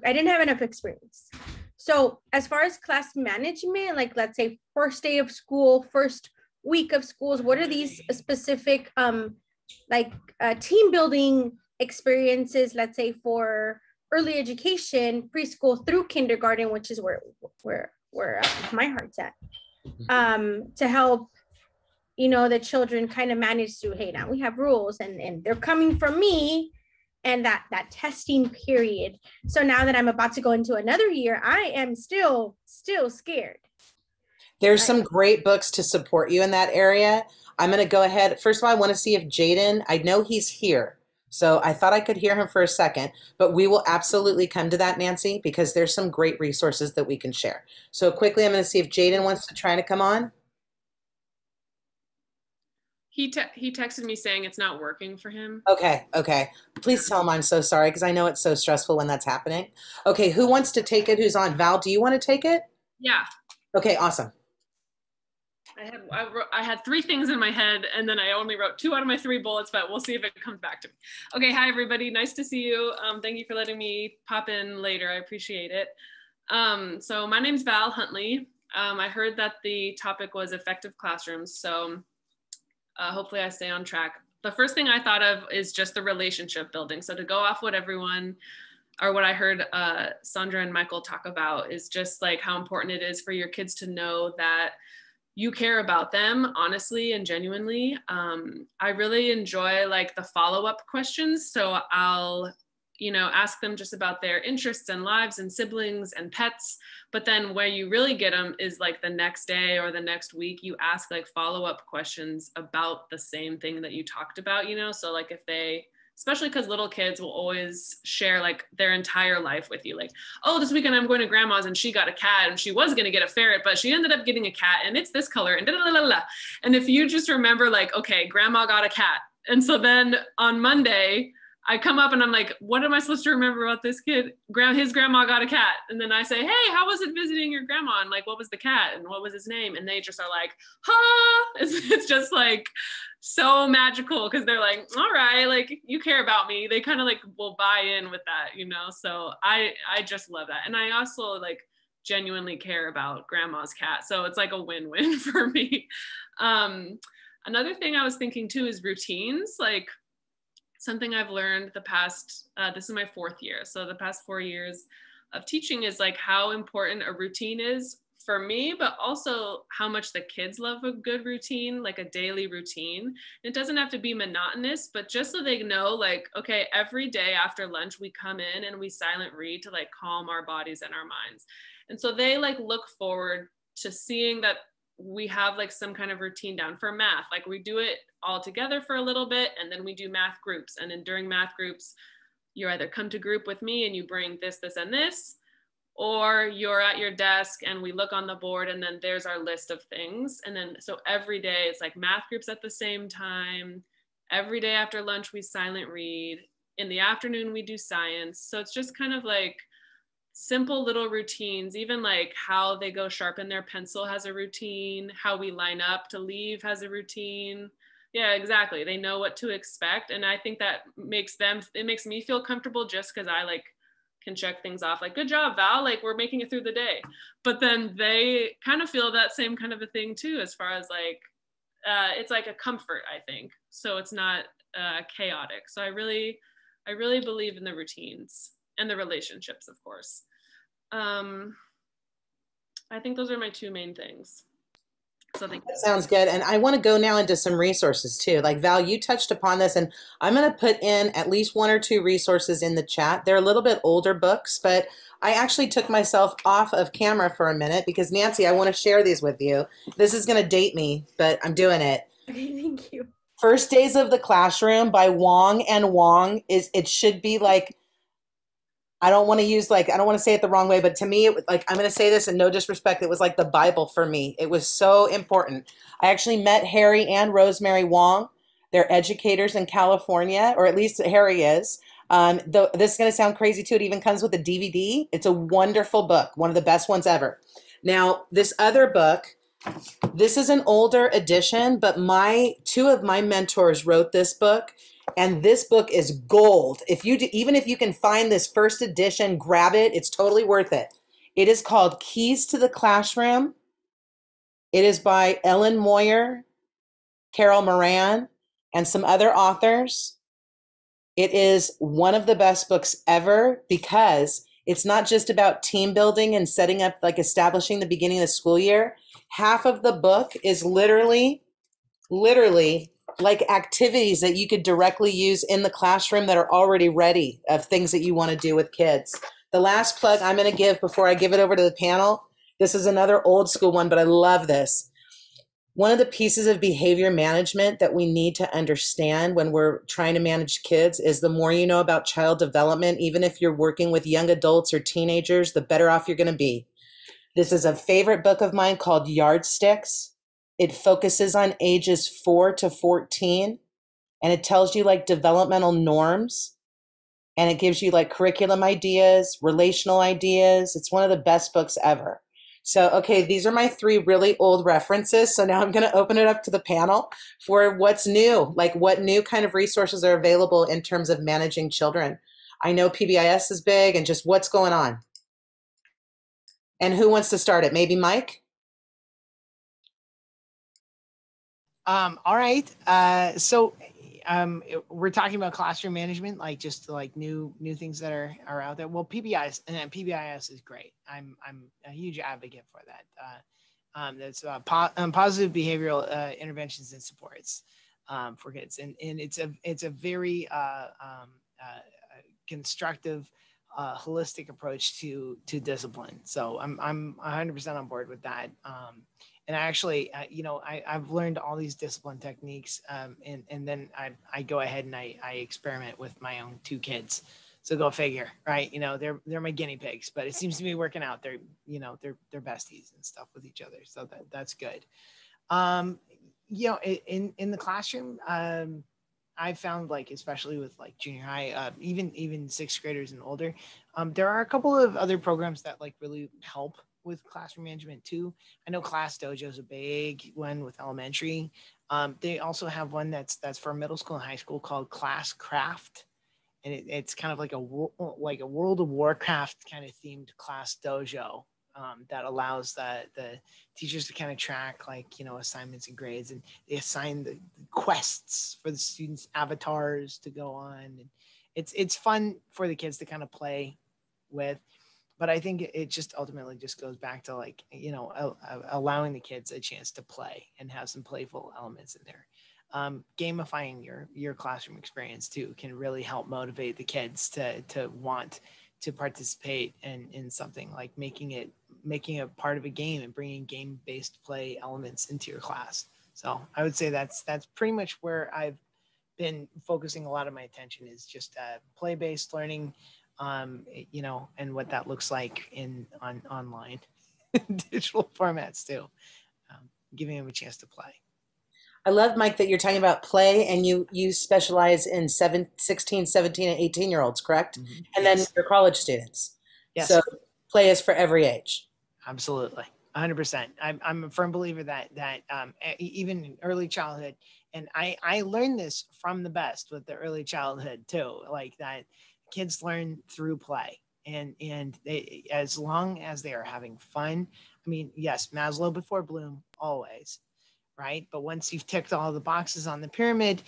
didn't have enough experience. So as far as class management, like let's say first day of school, first week of schools, what are these specific team building experiences, let's say for early education, preschool through kindergarten, which is where my heart's at, to help, you know, the children kind of manage through, hey, now we have rules and they're coming from me, and that testing period. So now that I'm about to go into another year, I am still scared. There's some great books to support you in that area. I'm going to go ahead. First of all, I want to see if Jadin, I know he's here. So I thought I could hear him for a second, but we will absolutely come to that, Nancy, because there's some great resources that we can share. So quickly, I'm going to see if Jadin wants to try to come on. He texted me saying it's not working for him. Okay. Please tell him I'm so sorry, because I know it's so stressful when that's happening. Okay, who wants to take it? Who's on? Val, do you want to take it? Yeah. Okay, awesome. I had 3 things in my head, and then I only wrote 2 out of my 3 bullets, but we'll see if it comes back to me. Okay, hi everybody, nice to see you. Thank you for letting me pop in later, I appreciate it. So my name's Val Huntley. I heard that the topic was effective classrooms, so hopefully I stay on track. The first thing I thought of is just the relationship building. So to go off what everyone, or what I heard Sondra and Michael talk about, is just like how important it is for your kids to know that you care about them honestly and genuinely. I really enjoy like the follow-up questions. So I'll, you know, ask them just about their interests and lives and siblings and pets. But then where you really get them is like the next day or the next week, you ask like follow-up questions about the same thing that you talked about, you know? So like if they, especially because little kids will always share like their entire life with you. Like, oh, this weekend I'm going to grandma's and she got a cat and she was going to get a ferret, but she ended up getting a cat and it's this color and da da da da. And if you just remember like, okay, grandma got a cat. And so then on Monday, I come up and I'm like, what am I supposed to remember about this kid? His grandma got a cat. And then I say, hey, how was it visiting your grandma? And like, what was the cat? And what was his name? And they just are like, ha! It's just like so magical, because they're like, all right, like you care about me. They kind of like will buy in with that, you know? So I just love that. And I also like genuinely care about grandma's cat. So it's like a win-win for me. Another thing I was thinking too is routines. Like, something I've learned the past, this is my 4th year. So the past 4 years of teaching is like how important a routine is for me, but also how much the kids love a good routine, like a daily routine. It doesn't have to be monotonous, but just so they know like, okay, every day after lunch, we come in and we silent read to like calm our bodies and our minds. And so they like look forward to seeing that we have like some kind of routine down for math. Like we do it all together for a little bit, and then we do math groups. And then during math groups, you either come to group with me and you bring this, this, and this, or you're at your desk and we look on the board and then there's our list of things. And then, so every day it's like math groups at the same time. Every day after lunch, we silent read. In the afternoon, we do science. So it's just kind of like simple little routines, even like how they go sharpen their pencil has a routine, how we line up to leave has a routine. Yeah, exactly. They know what to expect. And I think that it makes me feel comfortable just because I like can check things off, like, good job, Val, like we're making it through the day. But then they kind of feel that same kind of a thing too, as far as like, it's like a comfort, I think. So it's not chaotic. So I really believe in the routines and the relationships, of course. I think those are my two main things. So thank you. That sounds good. And I want to go now into some resources too. Like Val, you touched upon this, and I'm going to put in at least 1 or 2 resources in the chat. They're a little bit older books, but I actually took myself off of camera for a minute because Nancy, I want to share these with you. This is going to date me, but I'm doing it. Okay, thank you. First Days of the Classroom by Wong and Wong it should be like, I don't want to say it the wrong way, but to me, I'm going to say this in no disrespect. It was like the Bible for me. It was so important. I actually met Harry and Rosemary Wong. They're educators in California, or at least Harry is. This is going to sound crazy too. It even comes with a DVD. It's a wonderful book, one of the best ones ever. Now, this other book, this is an older edition, but 2 of my mentors wrote this book. And this book is gold. Even if you can find this first edition, grab it. It's totally worth it. It is called Keys to the Classroom. It is by Ellen Moyer, Carol Moran, and some other authors. It is one of the best books ever because it's not just about team building and setting up, like establishing the beginning of the school year. Half of the book is literally like activities that you could directly use in the classroom that are already ready, of things that you want to do with kids. The last plug I'm going to give before I give it over to the panel, this is another old school one, but I love this. One of the pieces of behavior management that we need to understand when we're trying to manage kids is the more you know about child development, even if you're working with young adults or teenagers, the better off you're going to be. This is a favorite book of mine called Yardsticks. It focuses on ages 4 to 14, and it tells you like developmental norms, and it gives you like curriculum ideas, relational ideas. It's one of the best books ever. So, okay, these are my 3 really old references. So now I'm going to open it up to the panel for what's new, like what new kind of resources are available in terms of managing children. I know PBIS is big, and just what's going on. And who wants to start it? Maybe Mike? All right. We're talking about classroom management, like just like new things that are out there. Well, PBIS is great. I'm a huge advocate for that. That's positive behavioral interventions and supports for kids, and it's a very constructive, holistic approach to discipline. So I'm 100% on board with that. And I actually, I've learned all these discipline techniques, and then I go ahead and I experiment with my own 2 kids. So go figure, right? They're my guinea pigs, but it seems to be working out. They're besties and stuff with each other. So that's good. In the classroom, I found, like, especially with like junior high, even 6th graders and older, there are a couple of other programs that like really help with classroom management too. I know Class Dojo is a big one with elementary. They also have one that's for middle school and high school called Class Craft, and it's kind of like a World of Warcraft kind of themed class dojo that allows the teachers to kind of track, like, assignments and grades, and they assign the quests for the students' avatars to go on, and it's fun for the kids to kind of play with. But I think it just ultimately just goes back to, like, allowing the kids a chance to play and have some playful elements in there. Gamifying your classroom experience too can really help motivate the kids to want to participate in something, like making it part of a game and bringing game-based play elements into your class. So I would say that's pretty much where I've been focusing a lot of my attention, is just play-based learning, and what that looks like on online digital formats too, giving them a chance to play. I love, Mike, that you're talking about play, and you specialize in 16, 17, and 18-year-olds, correct? Mm-hmm. And Yes. Then your college students. Yes. So play is for every age. Absolutely. 100%. I'm a firm believer that even in early childhood And I learned this from the best with the early childhood too, like that kids learn through play. And they, as long as they are having fun, I mean, yes, Maslow before Bloom, always, right? But once you've ticked all the boxes on the pyramid,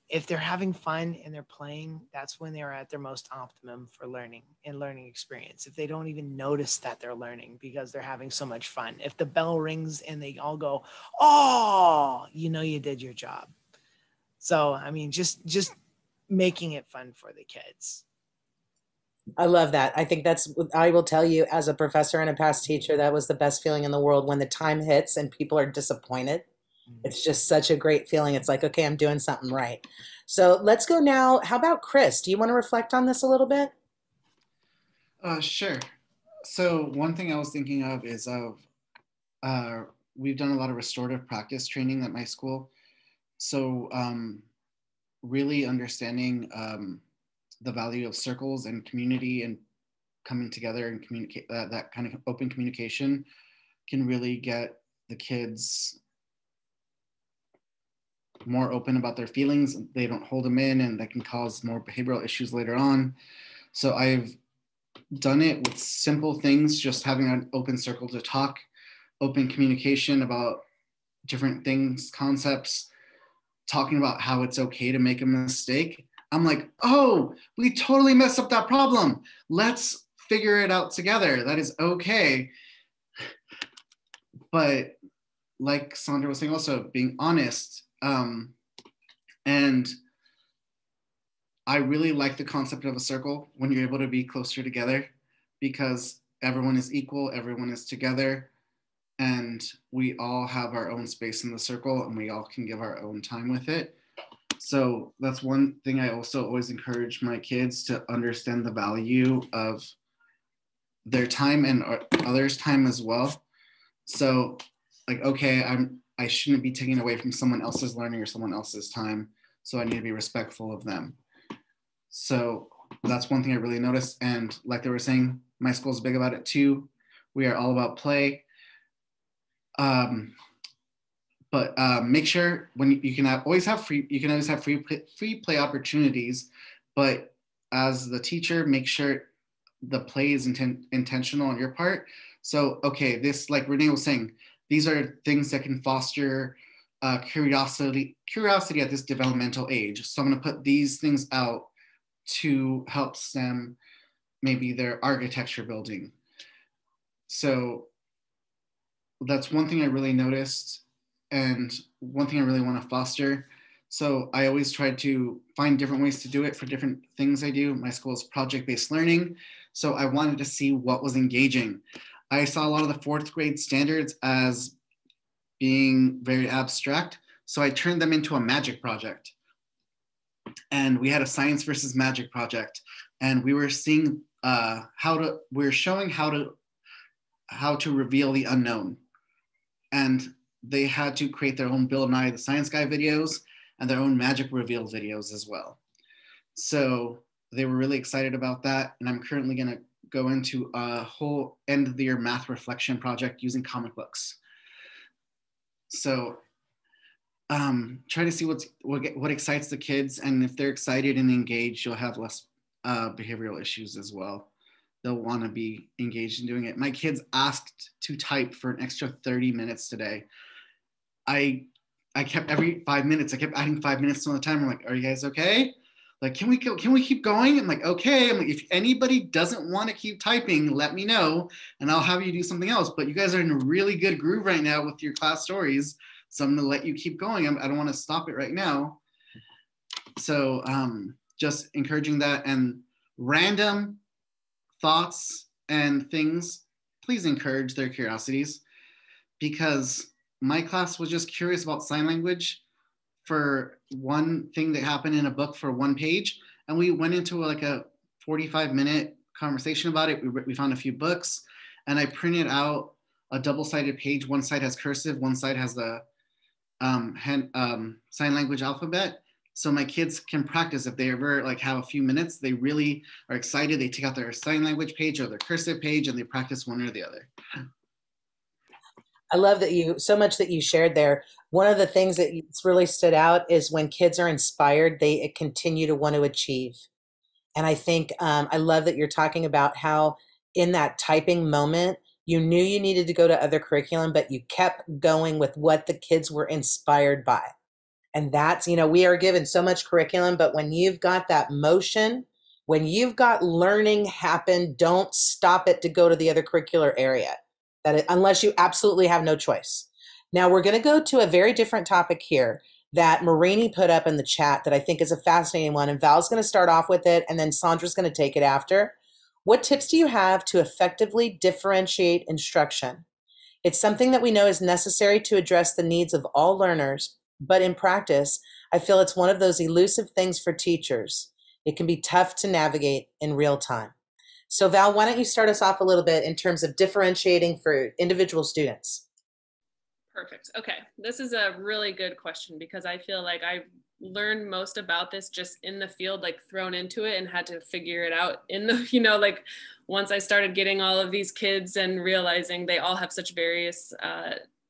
if they're having fun and they're playing, that's when they're at their most optimum for learning and learning experience. If they don't even notice that they're learning because they're having so much fun. If the bell rings and they all go, oh, you know, you did your job. So, I mean, just making it fun for the kids. I love that. I think that's, I will tell you as a professor and a past teacher, that was the best feeling in the world when the time hits and people are disappointed. It's just such a great feeling. It's like, okay, I'm doing something right. So let's go now. How about Chris? Do you want to reflect on this a little bit? Sure. So one thing I was thinking of is we've done a lot of restorative practice training at my school. So really understanding the value of circles and community and coming together and communicate, that kind of open communication can really get the kids more open about their feelings. They don't hold them in, and that can cause more behavioral issues later on. So I've done it with simple things, just having an open circle to talk, open communication about different things, concepts, talking about how it's okay to make a mistake. I'm like, oh, we totally messed up that problem. Let's figure it out together. That is okay. But like Sondra was saying, also being honest. And I really like the concept of a circle when you're able to be closer together, because everyone is equal, everyone is together, and we all have our own space in the circle and we all can give our own time with it. So that's one thing I also always encourage my kids to understand the value of their time and others' time as well. So like, okay, I shouldn't be taking away from someone else's learning or someone else's time. So I need to be respectful of them. So that's one thing I really noticed. And like they were saying, my school's big about it too. We are all about play. But make sure when you can always have free play opportunities, but as the teacher, make sure the play is intentional on your part. So, okay, this, like Renee was saying, these are things that can foster curiosity at this developmental age. So I'm going to put these things out to help stem maybe their architecture building. So that's one thing I really noticed, and one thing I really want to foster. So I always try to find different ways to do it for different things I do. My school is project-based learning. So I wanted to see what was engaging. I saw a lot of the 4th grade standards as being very abstract. So I turned them into a magic project. And we had a science versus magic project. And we were seeing we're showing how to reveal the unknown. And they had to create their own Bill Nye the Science Guy videos and their own magic reveal videos as well. So they were really excited about that. And I'm currently going to go into a whole end of the year math reflection project using comic books. So try to see what excites the kids. And if they're excited and engaged, you'll have less behavioral issues as well. They'll want to be engaged in doing it. My kids asked to type for an extra 30 minutes today. I kept every 5 minutes, I kept adding 5 minutes on the timer. I'm like, are you guys okay? Like, can we keep going? I'm like, okay. I'm like, if anybody doesn't want to keep typing, let me know and I'll have you do something else. But you guys are in a really good groove right now with your class stories. So I'm gonna let you keep going. I don't want to stop it right now. So just encouraging that, and random thoughts and things, please encourage their curiosities, because my class was just curious about sign language for one thing that happened in a book for one page. And we went into like a 45-minute conversation about it. We found a few books, and I printed out a double-sided page. One side has cursive, one side has the sign language alphabet. So my kids can practice if they ever like have a few minutes. They really are excited. They take out their sign language page or their cursive page and they practice one or the other. I love that so much that you shared there. One of the things that really stood out is when kids are inspired, they continue to want to achieve. And I think I love that you're talking about how in that typing moment, you knew you needed to go to other curriculum, but you kept going with what the kids were inspired by. And that's, we are given so much curriculum, but when you've got that motion, when you've got learning happen, don't stop it to go to the other curricular area, unless you absolutely have no choice. Now we're going to go to a very different topic here that Marini put up in the chat that I think is a fascinating one. And Val's going to start off with it, and then Sondra's going to take it after. What tips do you have to effectively differentiate instruction? It's something that we know is necessary to address the needs of all learners, but in practice, I feel it's one of those elusive things for teachers. It can be tough to navigate in real time. So Val, why don't you start us off a little bit in terms of differentiating for individual students? Perfect. Okay. This is a really good question because I feel like I learned most about this just in the field, like thrown into it and had to figure it out in the, like once I started getting all of these kids and realizing they all have such various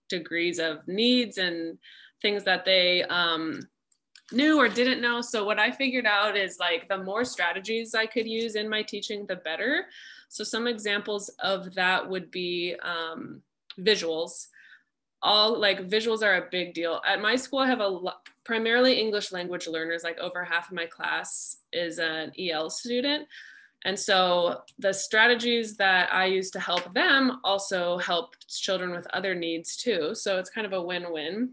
degrees of needs and things that they knew or didn't know. So what I figured out is like the more strategies I could use in my teaching, the better. So some examples of that would be visuals. Visuals are a big deal. At my school, I have primarily English language learners, like over half of my class is an EL student. And so the strategies that I use to help them also help children with other needs too. So it's kind of a win-win.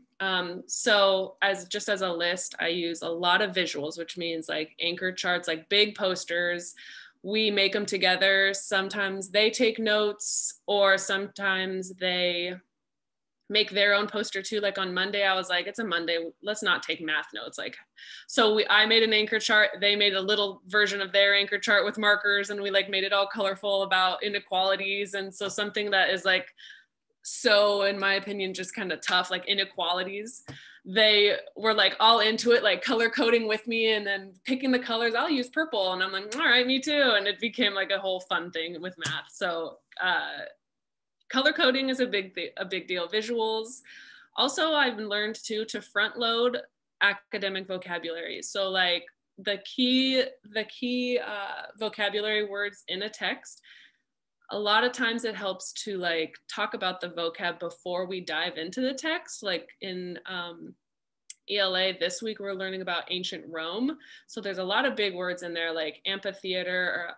So as a list, I use a lot of visuals, which means like anchor charts, like big posters. We make them together. Sometimes they take notes, or sometimes they make their own poster too. Like on Monday, I was like, it's a Monday, let's not take math notes. I made an anchor chart. They made a little version of their anchor chart with markers, and we made it all colorful about inequalities. And so something that is so in my opinion, just kind of tough, like inequalities, they were all into it, color coding with me, and then picking the colors. I'll use purple. And I'm like, all right, me too. And it became a whole fun thing with math. So, color coding is a big deal. Visuals. Also, I've learned too to front load academic vocabulary. So the key vocabulary words in a text, a lot of times it helps to talk about the vocab before we dive into the text. Like in ELA this week, we're learning about ancient Rome. So there's a lot of big words in there, like amphitheater,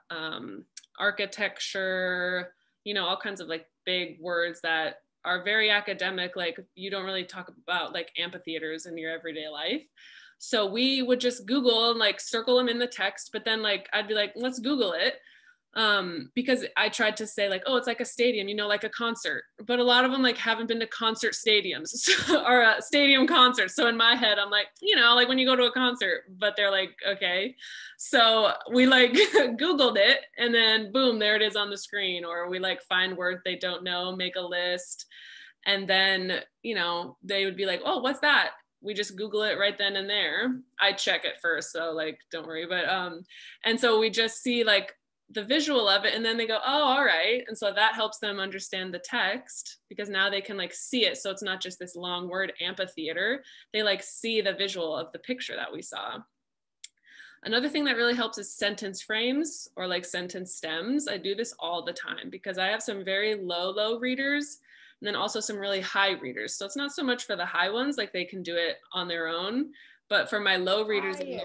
architecture, all kinds of big words that are very academic. You don't really talk about amphitheaters in your everyday life. So we would just Google and circle them in the text, but then I'd be like, let's Google it. Because I tried to say oh, it's like a stadium, like a concert, but a lot of them haven't been to concert stadiums or stadium concerts. So in my head, I'm when you go to a concert, but they're okay. So we Googled it, and then boom, there it is on the screen. Or we find words they don't know, make a list. And then, they would be oh, what's that? We just Google it right then and there. I check it first. So don't worry. But, and so we just see the visual of it, and then they go, oh, all right. And so that helps them understand the text, because now they can see it. So it's not just this long word amphitheater. They see the visual of the picture that we saw. Another thing that really helps is sentence frames or sentence stems. I do this all the time because I have some very low readers, and then also some really high readers. So it's not so much for the high ones, they can do it on their own. But for my low readers, if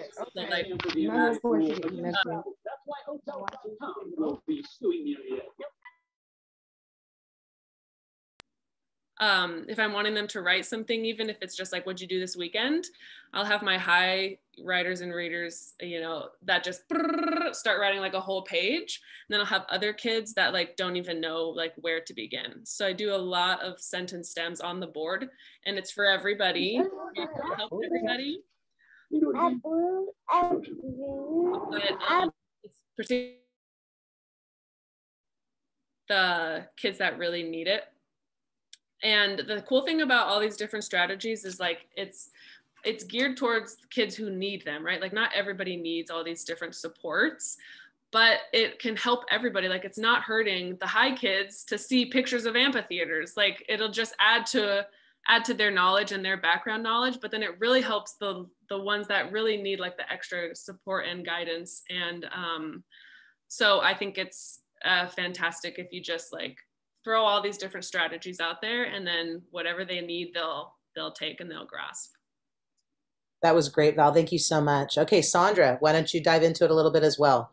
I'm wanting them to write something, even if it's just what'd you do this weekend, I'll have my high writers and readers, that just start writing a whole page. And then I'll have other kids that don't even know where to begin. So I do a lot of sentence stems on the board, and it's for everybody. It helps everybody. But it's particularly the kids that really need it. And the cool thing about all these different strategies is it's geared towards kids who need them, right? Not everybody needs all these different supports, but it can help everybody. Like, it's not hurting the high kids to see pictures of amphitheaters. Like, it'll just add to their knowledge and their background knowledge, but then it really helps the ones that really need like the extra support and guidance. And so I think it's fantastic if you just like throw all these different strategies out there, and then whatever they need, they'll take and they'll grasp. That was great, Val. Thank you so much. Okay, Sondra, why don't you dive into it a little bit as well?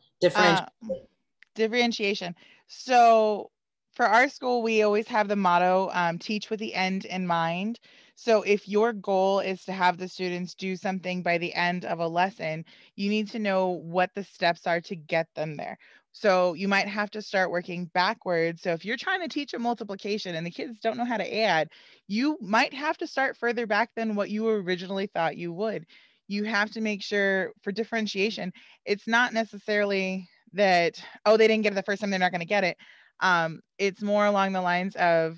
Differentiation. So for our school, we always have the motto, teach with the end in mind. So if your goal is to have the students do something by the end of a lesson, you need to know what the steps are to get them there. So you might have to start working backwards. So if you're trying to teach a multiplication and the kids don't know how to add, you might have to start further back than what you originally thought you would. You have to make sure for differentiation, it's not necessarily that, oh, they didn't get it the first time, they're not going to get it. It's more along the lines of,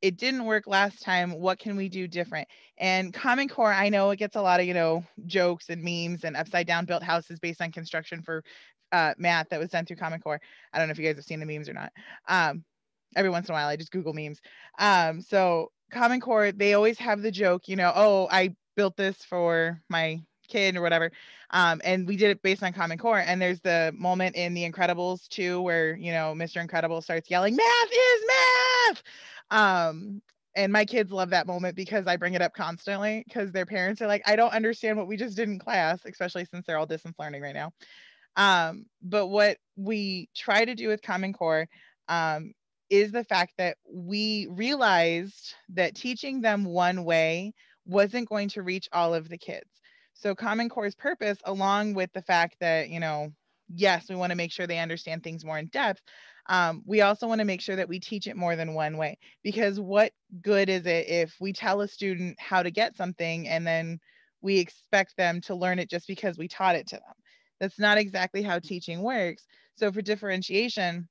it didn't work last time, what can we do different? And Common Core, I know it gets a lot of, jokes and memes and upside down built houses based on construction for math that was done through Common Core. I don't know if you guys have seen the memes or not. Every once in a while, I just Google memes. So Common Core, they always have the joke, oh, I built this for my kid or whatever. And we did it based on Common Core. And there's the moment in The Incredibles 2 where, Mr. Incredible starts yelling, math is math. And my kids love that moment because I bring it up constantly because their parents are like, I don't understand what we just did in class, especially since they're all distance learning right now. But what we try to do with Common Core is the fact that we realized that teaching them one way wasn't going to reach all of the kids. So Common Core's purpose, along with the fact that, yes, we want to make sure they understand things more in depth. We also want to make sure that we teach it more than one way, because what good is it if we tell a student how to get something and then we expect them to learn it just because we taught it to them? That's not exactly how teaching works. So for differentiation,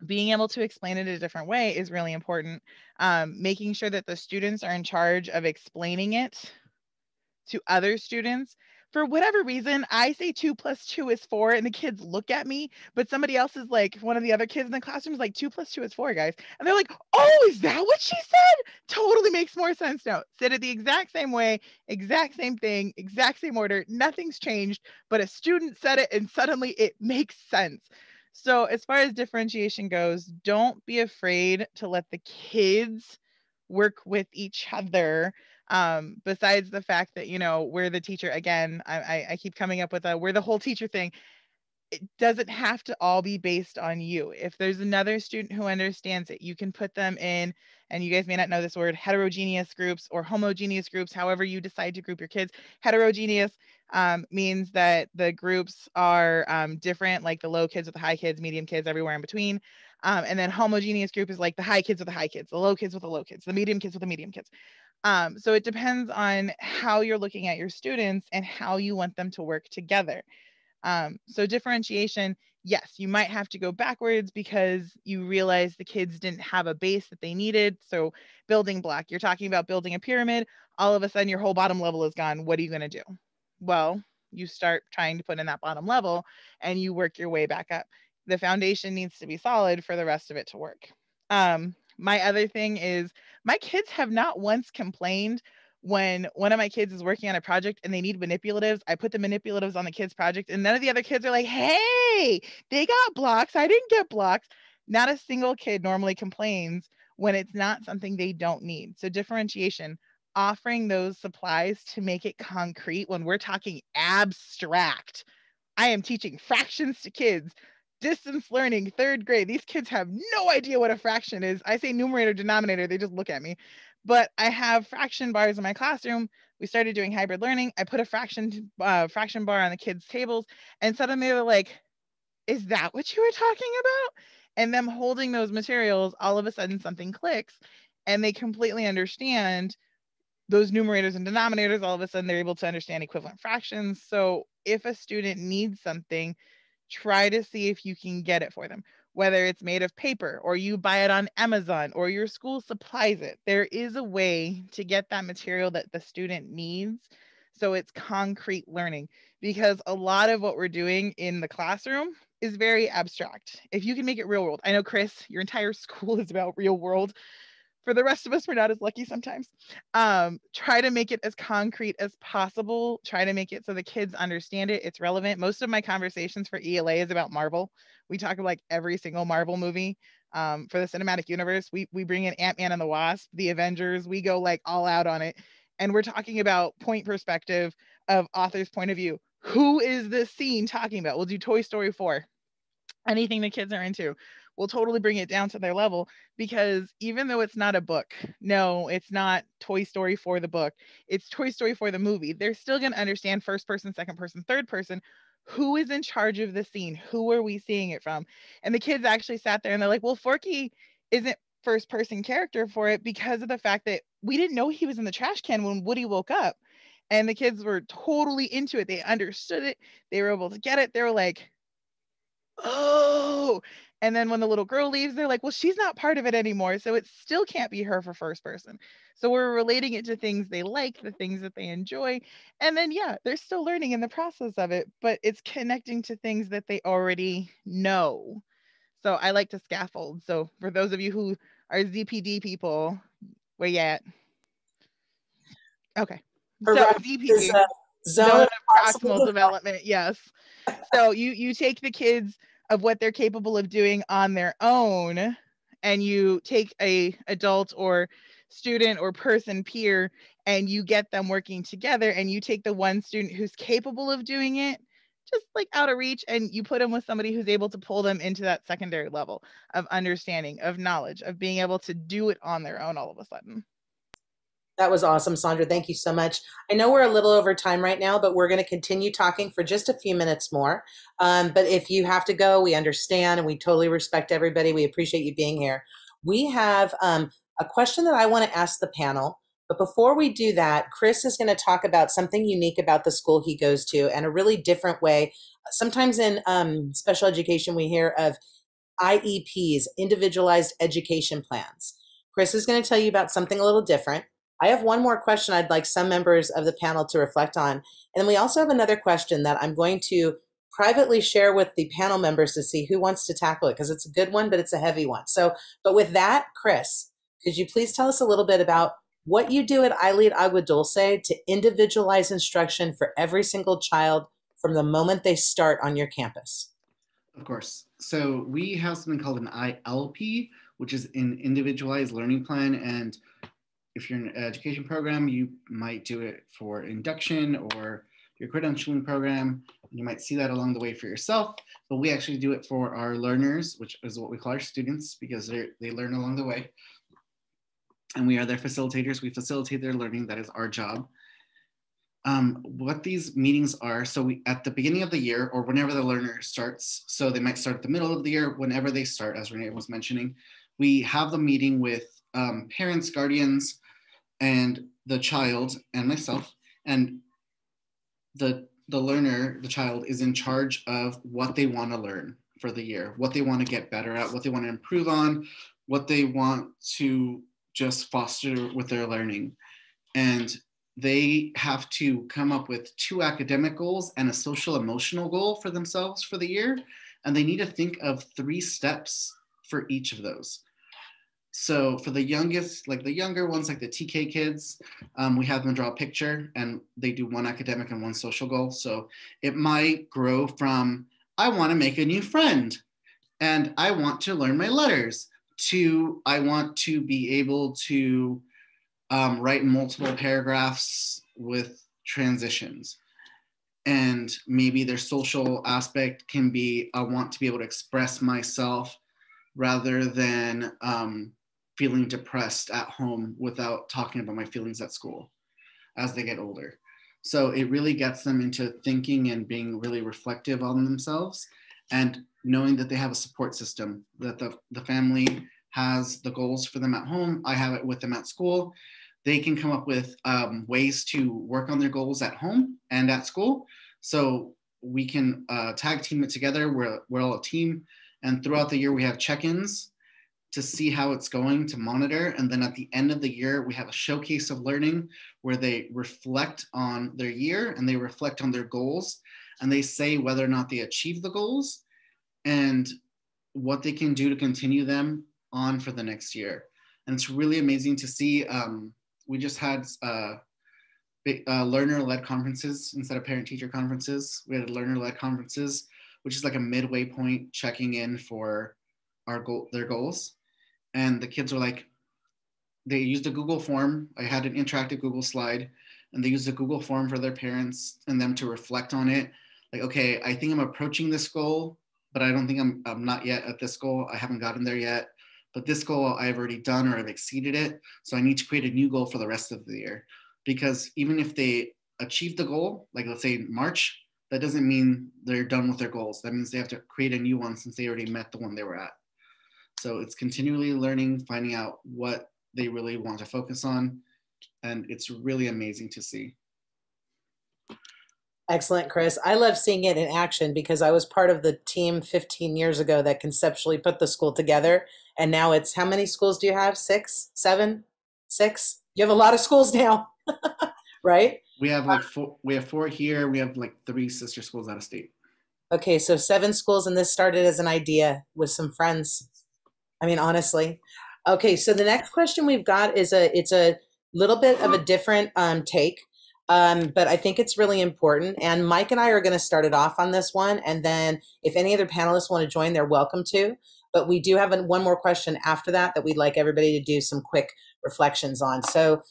being able to explain it a different way is really important. Making sure that the students are in charge of explaining it to other students. For whatever reason, I say 2 + 2 is 4 and the kids look at me, but somebody else is like, one of the other kids in the classroom is like, 2 + 2 is 4, guys. And they're like, oh, is that what she said? Totally makes more sense now. Said it the exact same way, exact same thing, exact same order. Nothing's changed, but a student said it and suddenly it makes sense. So as far as differentiation goes, don't be afraid to let the kids work with each other. Besides the fact that, we're the teacher, again, I keep coming up with we're the whole teacher thing. It doesn't have to all be based on you. If there's another student who understands it, you can put them in, and you guys may not know this word, heterogeneous groups or homogeneous groups, however you decide to group your kids. Heterogeneous means that the groups are different, like the low kids with the high kids, medium kids, everywhere in between. And then homogeneous group is like the high kids with the high kids, the low kids with the low kids, the medium kids with the medium kids. So it depends on how you're looking at your students and how you want them to work together. So differentiation, yes, you might have to go backwards because you realize the kids didn't have a base that they needed. So building block, you're talking about building a pyramid, all of a sudden your whole bottom level is gone. What are you going to do? Well, you start trying to put in that bottom level and you work your way back up. The foundation needs to be solid for the rest of it to work. My other thing is my kids have not once complained when one of my kids is working on a project and they need manipulatives. I put the manipulatives on the kids' project and none of the other kids are like, hey, they got blocks. I didn't get blocks. Not a single kid normally complains when it's not something they don't need. So differentiation, offering those supplies to make it concrete. When we're talking abstract, I am teaching fractions to kids. Distance learning, 3rd grade. These kids have no idea what a fraction is. I say numerator, denominator, they just look at me. But I have fraction bars in my classroom. We started doing hybrid learning. I put a fraction bar on the kids' tables, and suddenly they're like, is that what you were talking about? And them holding those materials, all of a sudden something clicks, and they completely understand those numerators and denominators. All of a sudden they're able to understand equivalent fractions. So if a student needs something, try to see if you can get it for them, whether it's made of paper or you buy it on Amazon or your school supplies it. There is a way to get that material that the student needs. So it's concrete learning, because a lot of what we're doing in the classroom is very abstract. If you can make it real world, I know, Chris, your entire school is about real world. For the rest of us, we're not as lucky sometimes. Try to make it as concrete as possible. Try to make it so the kids understand it. It's relevant. Most of my conversations for ELA is about Marvel. We talk about like every single Marvel movie. For the cinematic universe, we bring in Ant-Man and the Wasp, the Avengers. We go like all out on it. And we're talking about point perspective of author's point of view. Who is this scene talking about? We'll do Toy Story 4. Anything the kids are into. We'll totally bring it down to their level, because even though it's not a book, no, it's not Toy Story for the book, it's Toy Story for the movie, they're still going to understand first person, second person, third person. Who is in charge of the scene? Who are we seeing it from? And the kids actually sat there and they're like, well, Forky isn't first person character for it because of the fact that we didn't know he was in the trash can when Woody woke up. And the kids were totally into it. They understood it. They were able to get it. They were like, oh. And then when the little girl leaves, they're like, well, she's not part of it anymore, so it still can't be her for first person. So we're relating it to things they like, the things that they enjoy. And then, yeah, they're still learning in the process of it, but it's connecting to things that they already know. So I like to scaffold. So for those of you who are ZPD people, where you at? Okay. So ZPD, zone of proximal development, yes. So you take the kids of what they're capable of doing on their own, and you take a adult or student or person peer, and you get them working together, and you take the one student who's capable of doing it just like out of reach, and you put them with somebody who's able to pull them into that secondary level of understanding, of knowledge, of being able to do it on their own all of a sudden. That was awesome, Sondra. Thank you so much. I know we're a little over time right now, but we're going to continue talking for just a few minutes more. But if you have to go, we understand, and we totally respect everybody. We appreciate you being here. We have a question that I want to ask the panel. But before we do that, Chris is going to talk about something unique about the school he goes to and a really different way. Sometimes in special education, we hear of IEPs, individualized education plans. Chris is going to tell you about something a little different. I have one more question I'd like some members of the panel to reflect on. And then we also have another question that I'm going to privately share with the panel members to see who wants to tackle it, because it's a good one, but it's a heavy one. So, but with that, Chris, could you please tell us a little bit about what you do at iLEAD Agua Dulce to individualize instruction for every single child from the moment they start on your campus? Of course. So we have something called an ILP, which is an individualized learning plan. And if you're in an education program, you might do it for induction or your credentialing program. You might see that along the way for yourself, but we actually do it for our learners, which is what we call our students, because they learn along the way. And we are their facilitators. We facilitate their learning. That is our job. What these meetings are, so we, at the beginning of the year or whenever the learner starts, so they might start at the middle of the year, whenever they start, as Renee was mentioning, we have the meeting with parents, guardians, and the child and myself, and the learner, the child, is in charge of what they want to learn for the year, what they want to get better at, what they want to improve on, what they want to just foster with their learning. And they have to come up with 2 academic goals and a social emotional goal for themselves for the year. And they need to think of 3 steps for each of those. So for the youngest, like the younger ones, like the TK kids, we have them draw a picture and they do 1 academic and 1 social goal. So it might grow from, I want to make a new friend and I want to learn my letters, to I want to be able to write multiple paragraphs with transitions. And maybe their social aspect can be, I want to be able to express myself rather than feeling depressed at home without talking about my feelings at school as they get older. So it really gets them into thinking and being really reflective on themselves, and knowing that they have a support system, that the family has the goals for them at home. I have it with them at school. They can come up with ways to work on their goals at home and at school. So we can tag team it together. We're all a team. And throughout the year, we have check-ins to see how it's going, to monitor. And then at the end of the year, we have a showcase of learning where they reflect on their year and they reflect on their goals, and they say whether or not they achieve the goals. and what they can do to continue them on for the next year. And it's really amazing to see. We just had learner-led conferences instead of parent-teacher conferences. We had learner-led conferences, which is like a midway point checking in for their goals. And the kids were like, they used a Google form. I had an interactive Google slide, and they used a Google form for their parents and them to reflect on it. Like, okay, I think I'm approaching this goal, but I don't think I'm not yet at this goal. I haven't gotten there yet, but this goal I've already done or I've exceeded it. So I need to create a new goal for the rest of the year. Because even if they achieve the goal, like let's say March, that doesn't mean they're done with their goals. That means they have to create a new one since they already met the one they were at. So it's continually learning, finding out what they really want to focus on. And it's really amazing to see. Excellent, Chris. I love seeing it in action because I was part of the team 15 years ago that conceptually put the school together. And now it's, how many schools do you have? 6, 7, 6? You have a lot of schools now, right? We have like 4, we have 4 here. We have like 3 sister schools out of state. Okay, so 7 schools, and this started as an idea with some friends. I mean, honestly. Okay, so the next question we've got is it's a little bit of a different take, but I think it's really important. And Mike and I are going to start it off on this one, and then if any other panelists want to join, they're welcome to. But we do have one more question after that we'd like everybody to do some quick reflections on. So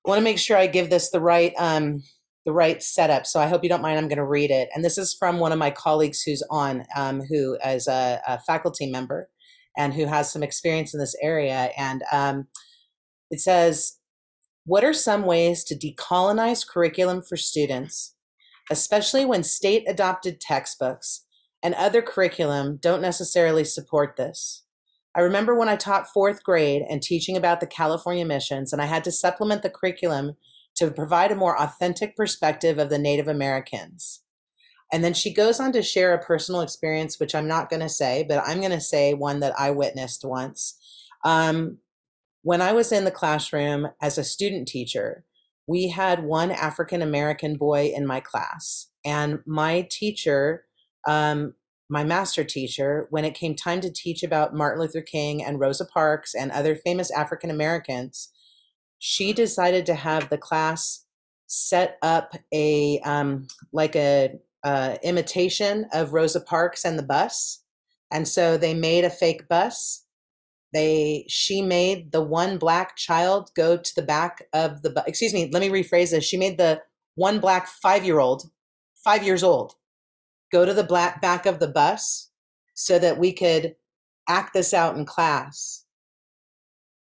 I want to make sure I give this the right setup. So I hope you don't mind. I'm going to read it, and this is from one of my colleagues who's on, who is a faculty member and who has some experience in this area. And it says, what are some ways to decolonize curriculum for students, especially when state-adopted textbooks and other curriculum don't necessarily support this? I remember when I taught 4th grade and teaching about the California missions, and I had to supplement the curriculum to provide a more authentic perspective of the Native Americans. And then she goes on to share a personal experience, which I'm not going to say, but I'm going to say one that I witnessed once. When I was in the classroom as a student teacher, we had one African-American boy in my class. And my teacher, my master teacher, when it came time to teach about Martin Luther King and Rosa Parks and other famous African-Americans, she decided to have the class set up a imitation of Rosa Parks and the bus. And so they made a fake bus. She made the one black child go to the back of the bus. Excuse me, let me rephrase this. She made the one black 5-year-old, 5 years old, go to the back of the bus so that we could act this out in class.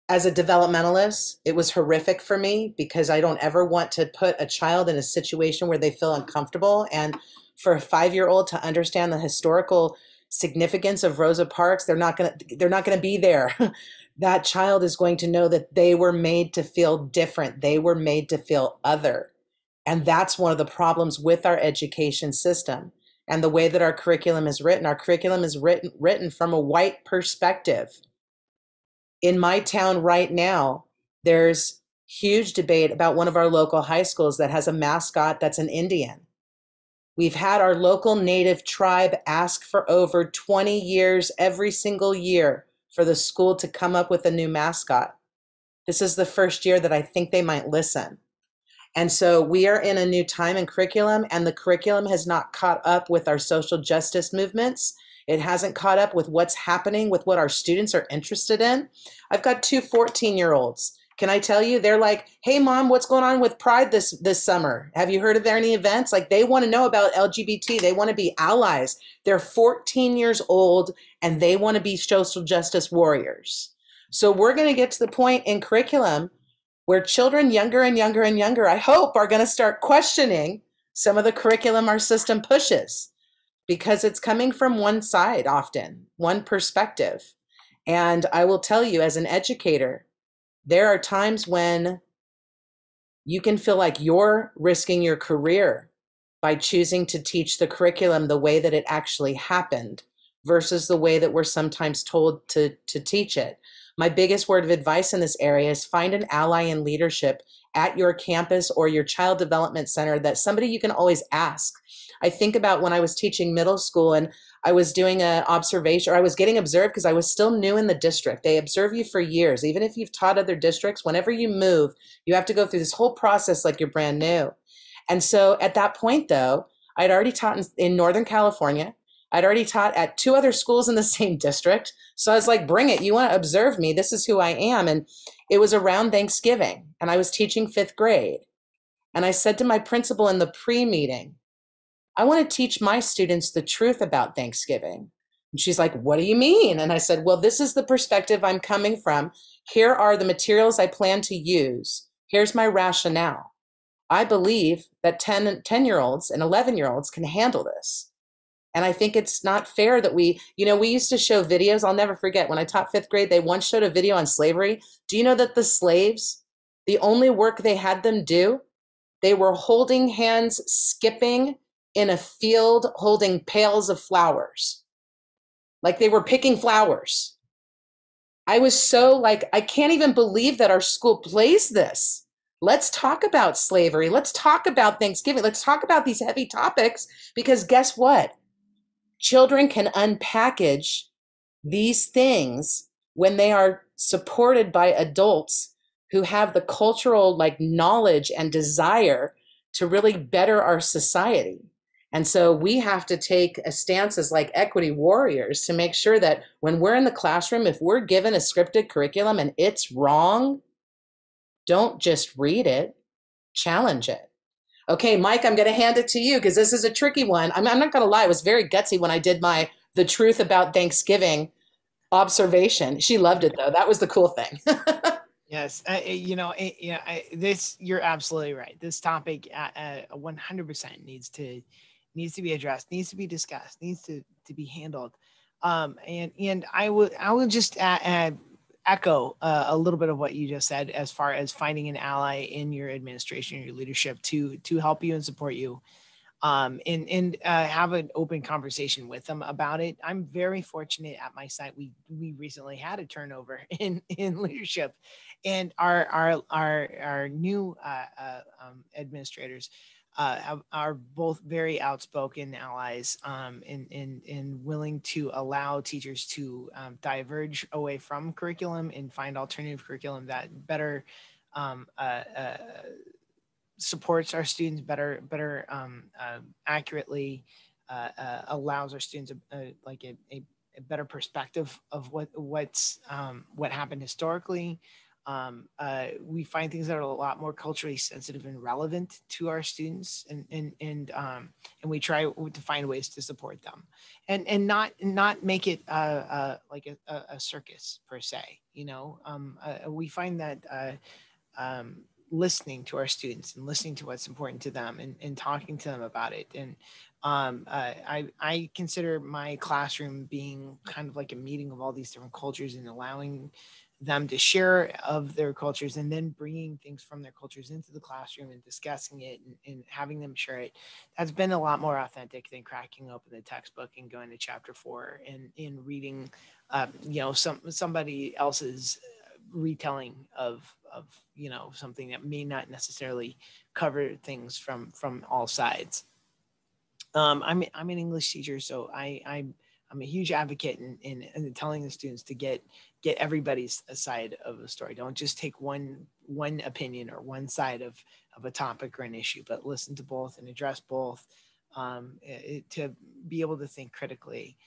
As a developmentalist, it was horrific for me because I don't ever want to put a child in a situation where they feel uncomfortable. And for a 5-year-old to understand the historical significance of Rosa Parks, they're not going to be there. That child is going to know that they were made to feel different. They were made to feel other. And that's one of the problems with our education system and the way that our curriculum is written. Our curriculum is written from a white perspective. In my town right now, there's huge debate about one of our local high schools that has a mascot that's an Indian. We've had our local native tribe ask for over 20 years, every single year, for the school to come up with a new mascot. This is the first year that I think they might listen. And so we are in a new time in curriculum, and the curriculum has not caught up with our social justice movements. It hasn't caught up with what's happening with what our students are interested in. I've got 2 14-year-olds. Can I tell you, they're like, hey, Mom, what's going on with Pride this summer? Have you heard of any events? Like, they want to know about LGBT. They want to be allies. They're 14 years old, and they want to be social justice warriors. So we're going to get to the point in curriculum where children younger and younger and younger, I hope, are going to start questioning some of the curriculum our system pushes, because it's coming from one side often, one perspective. And I will tell you, as an educator, there are times when you can feel like you're risking your career by choosing to teach the curriculum the way that it actually happened versus the way that we're sometimes told to teach it. My biggest word of advice in this area is find an ally in leadership at your campus or your child development center, that somebody you can always ask. I think about when I was teaching middle school and I was doing an observation, or I was getting observed because I was still new in the district. They observe you for years. Even if you've taught other districts, whenever you move, you have to go through this whole process like you're brand new. And so at that point, though, I'd already taught in Northern California. I'd already taught at 2 other schools in the same district. So I was like, bring it. You want to observe me? This is who I am. And it was around Thanksgiving, and I was teaching 5th grade. And I said to my principal in the pre-meeting, I want to teach my students the truth about Thanksgiving. And she's like, what do you mean? And I said, well, this is the perspective I'm coming from. Here are the materials I plan to use. Here's my rationale. I believe that 10-year-olds and 11-year-olds can handle this. And I think it's not fair that we used to show videos. I'll never forget when I taught 5th grade, they once showed a video on slavery. Do you know that the slaves, the only work they had them do, they were holding hands, skipping in a field, holding pails of flowers. Like they were picking flowers. I was so like, I can't even believe that our school plays this. Let's talk about slavery. Let's talk about Thanksgiving. Let's talk about these heavy topics, because guess what? Children can unpackage these things when they are supported by adults who have the cultural knowledge and desire to really better our society. And so we have to take a stance as equity warriors to make sure that when we're in the classroom, if we're given a scripted curriculum and it's wrong, don't just read it, challenge it. Okay, Mike, I'm going to hand it to you because this is a tricky one. I'm not going to lie. I was very gutsy when I did the truth about Thanksgiving observation. She loved it, though. That was the cool thing. Yes, you're absolutely right. This topic 100% needs to be addressed, needs to be discussed, needs to be handled. And I will just echo a little bit of what you just said as far as finding an ally in your administration, your leadership to help you and support you, and have an open conversation with them about it. I'm very fortunate at my site. We recently had a turnover in leadership, and our new administrators are both very outspoken allies, and willing to allow teachers to diverge away from curriculum and find alternative curriculum that better supports our students, better accurately allows our students a better perspective of what happened historically. We find things that are a lot more culturally sensitive and relevant to our students, and we try to find ways to support them, and not make it like a circus per se. We find that listening to our students and listening to what's important to them and talking to them about it. And I consider my classroom being kind of like a meeting of all these different cultures and allowing them to share of their cultures, and then bringing things from their cultures into the classroom and discussing it and having them share it. That's been a lot more authentic than cracking open the textbook and going to chapter 4 and reading, somebody else's retelling of something that may not necessarily cover things from all sides. I'm an English teacher, so I'm a huge advocate in telling the students to get everybody's side of the story. Don't just take one opinion or one side of a topic or an issue, but listen to both and address both, to be able to think critically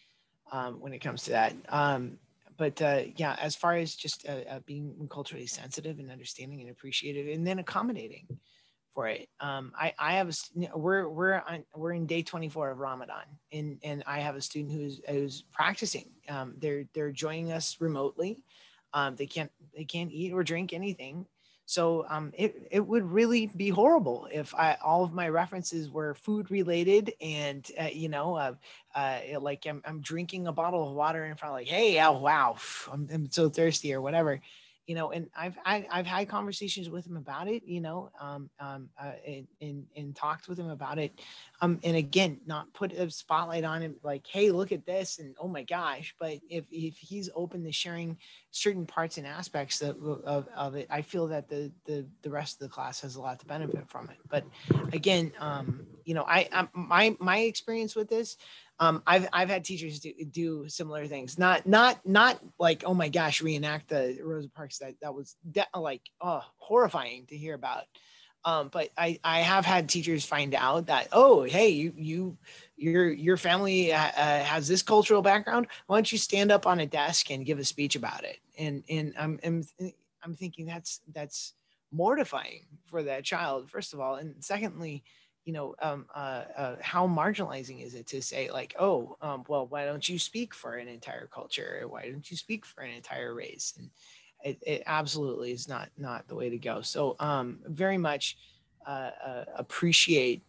when it comes to that. But as far as just being culturally sensitive and understanding and appreciative, and then accommodating for it. I have we're in day 24 of Ramadan, and I have a student who's practicing. They're joining us remotely. They can't eat or drink anything. So it would really be horrible if all of my references were food related, and I'm drinking a bottle of water in front of hey, oh wow, I'm so thirsty or whatever. you know, and I've had conversations with him about it, you know, and talked with him about it. And again, not put a spotlight on him like, hey, look at this, and oh my gosh. But if he's open to sharing certain parts and aspects of it, I feel that the rest of the class has a lot to benefit from it. But again, you know, my experience with this, I've had teachers do similar things, not like, oh my gosh, reenact the Rosa Parks. That was like, oh, horrifying to hear about. But I have had teachers find out that, oh, hey, your family has this cultural background. Why don't you stand up on a desk and give a speech about it? And I'm thinking that's mortifying for that child, first of all, and secondly, you know, how marginalizing is it to say like, oh, well, why don't you speak for an entire culture? Why don't you speak for an entire race? And it absolutely is not the way to go. So very much appreciate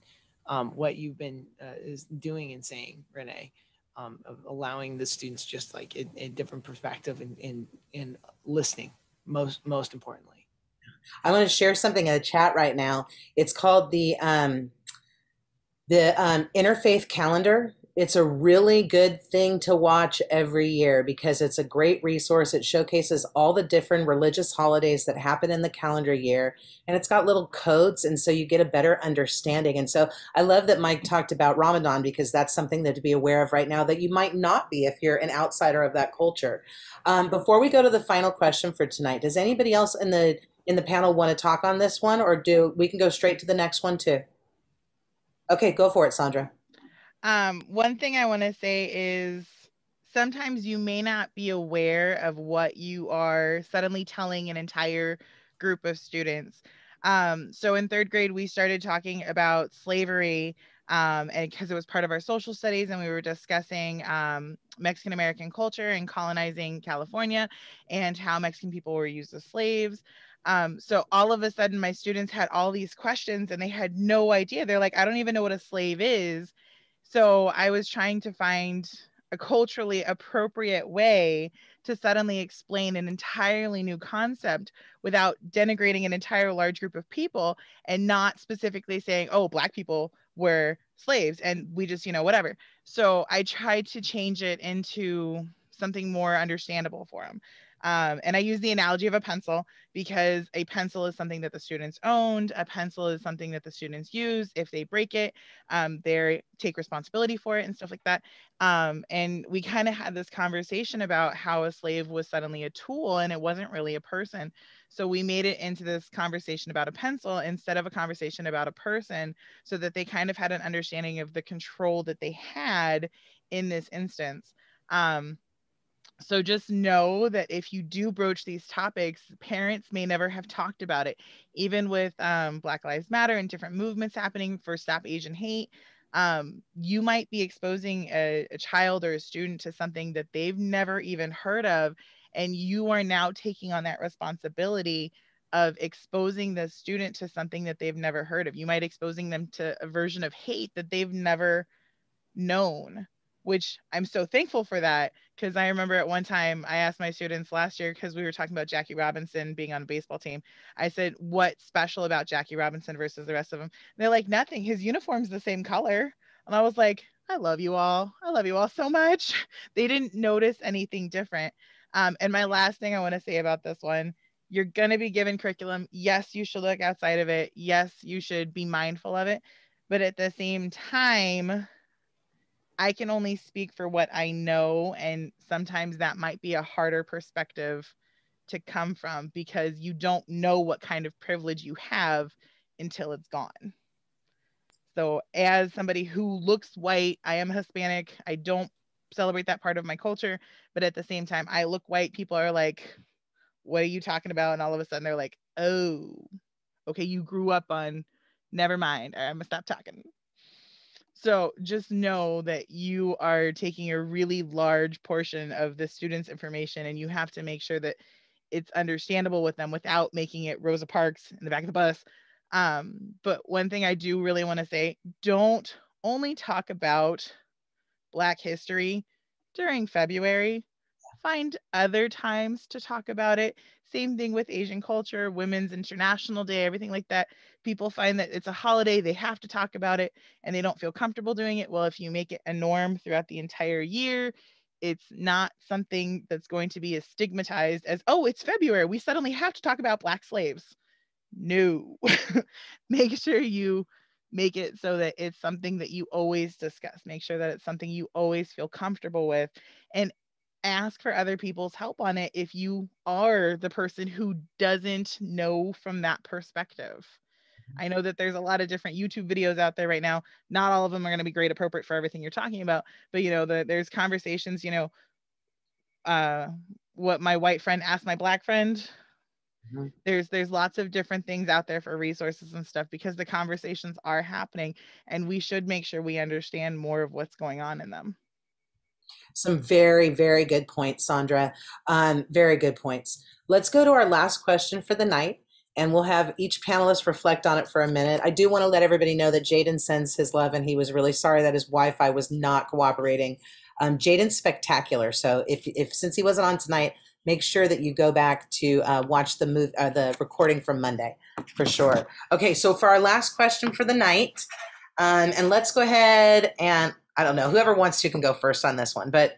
what you've been is doing and saying, Renee, of allowing the students just like a different perspective and listening, most importantly. I want to share something in the chat right now. It's called the Interfaith Calendar. It's a really good thing to watch every year because it's a great resource. It showcases all the different religious holidays that happen in the calendar year, and it's got little codes, and so you get a better understanding. And so I love that Mike talked about Ramadan because that's something that to be aware of right now that you might not be if you're an outsider of that culture. Before we go to the final question for tonight, does anybody else in the panel want to talk on this one, or we can go straight to the next one too? Okay, go for it, Sondra. One thing I want to say is sometimes you may not be aware of what you are suddenly telling an entire group of students. So in third grade, we started talking about slavery, and because it was part of our social studies, and we were discussing Mexican American culture and colonizing California and how Mexican people were used as slaves. So all of a sudden, my students had all these questions and they had no idea. They're like, I don't even know what a slave is. So I was trying to find a culturally appropriate way to suddenly explain an entirely new concept without denigrating an entire large group of people and not specifically saying, oh, Black people were slaves and we just, you know, whatever. So I tried to change it into something more understandable for them. And I use the analogy of a pencil because a pencil is something that the students owned. A pencil is something that the students use. If they break it, they take responsibility for it and stuff like that. And we kind of had this conversation about how a slave was suddenly a tool and it wasn't really a person. So we made it into this conversation about a pencil instead of a conversation about a person, so that they kind of had an understanding of the control that they had in this instance. So just know that if you do broach these topics, parents may never have talked about it. Even with Black Lives Matter and different movements happening for Stop Asian Hate, you might be exposing a child or a student to something that they've never even heard of. And you are now taking on that responsibility of exposing the student to something that they've never heard of. You might exposing them to a version of hate that they've never known, which I'm so thankful for that. Because I remember at one time I asked my students last year, because we were talking about Jackie Robinson being on a baseball team. I said, what's special about Jackie Robinson versus the rest of them? And they're like, nothing. His uniform's the same color. And I was like, I love you all. I love you all so much. They didn't notice anything different. And my last thing I want to say about this one, you're going to be given curriculum. Yes, you should look outside of it. Yes, you should be mindful of it. But at the same time, I can only speak for what I know, and sometimes that might be a harder perspective to come from because you don't know what kind of privilege you have until it's gone. So as somebody who looks white, I am Hispanic. I don't celebrate that part of my culture, but at the same time, I look white. People are like, what are you talking about? And all of a sudden they're like, oh, okay, you grew up on, never mind. I'm gonna stop talking. So just know that you are taking a really large portion of the student's information, and you have to make sure that it's understandable with them without making it Rosa Parks in the back of the bus. But one thing I do really want to say, don't only talk about Black history during February. Find other times to talk about it. Same thing with Asian culture, Women's International Day, everything like that. People find that it's a holiday, they have to talk about it, and they don't feel comfortable doing it. Well, if you make it a norm throughout the entire year, it's not something that's going to be as stigmatized as, oh, it's February, we suddenly have to talk about Black slaves. No. Make sure you make it so that it's something that you always discuss. Make sure that it's something you always feel comfortable with, and ask for other people's help on it if you are the person who doesn't know from that perspective. I know that there's a lot of different YouTube videos out there right now. Not all of them are going to be great appropriate for everything you're talking about, but there's conversations, what my white friend asked my Black friend. Mm-hmm. There's lots of different things out there for resources and stuff, because the conversations are happening, and we should make sure we understand more of what's going on in them. Some very, very good points, Sondra. Very good points. Let's go to our last question for the night, and we'll have each panelist reflect on it for a minute. I do want to let everybody know that Jadin sends his love, and he was really sorry that his Wi-Fi was not cooperating. Jadin's spectacular. So if since he wasn't on tonight, make sure that you go back to watch the recording from Monday for sure. Okay, so for our last question for the night, and let's go ahead and, I don't know, whoever wants to can go first on this one, but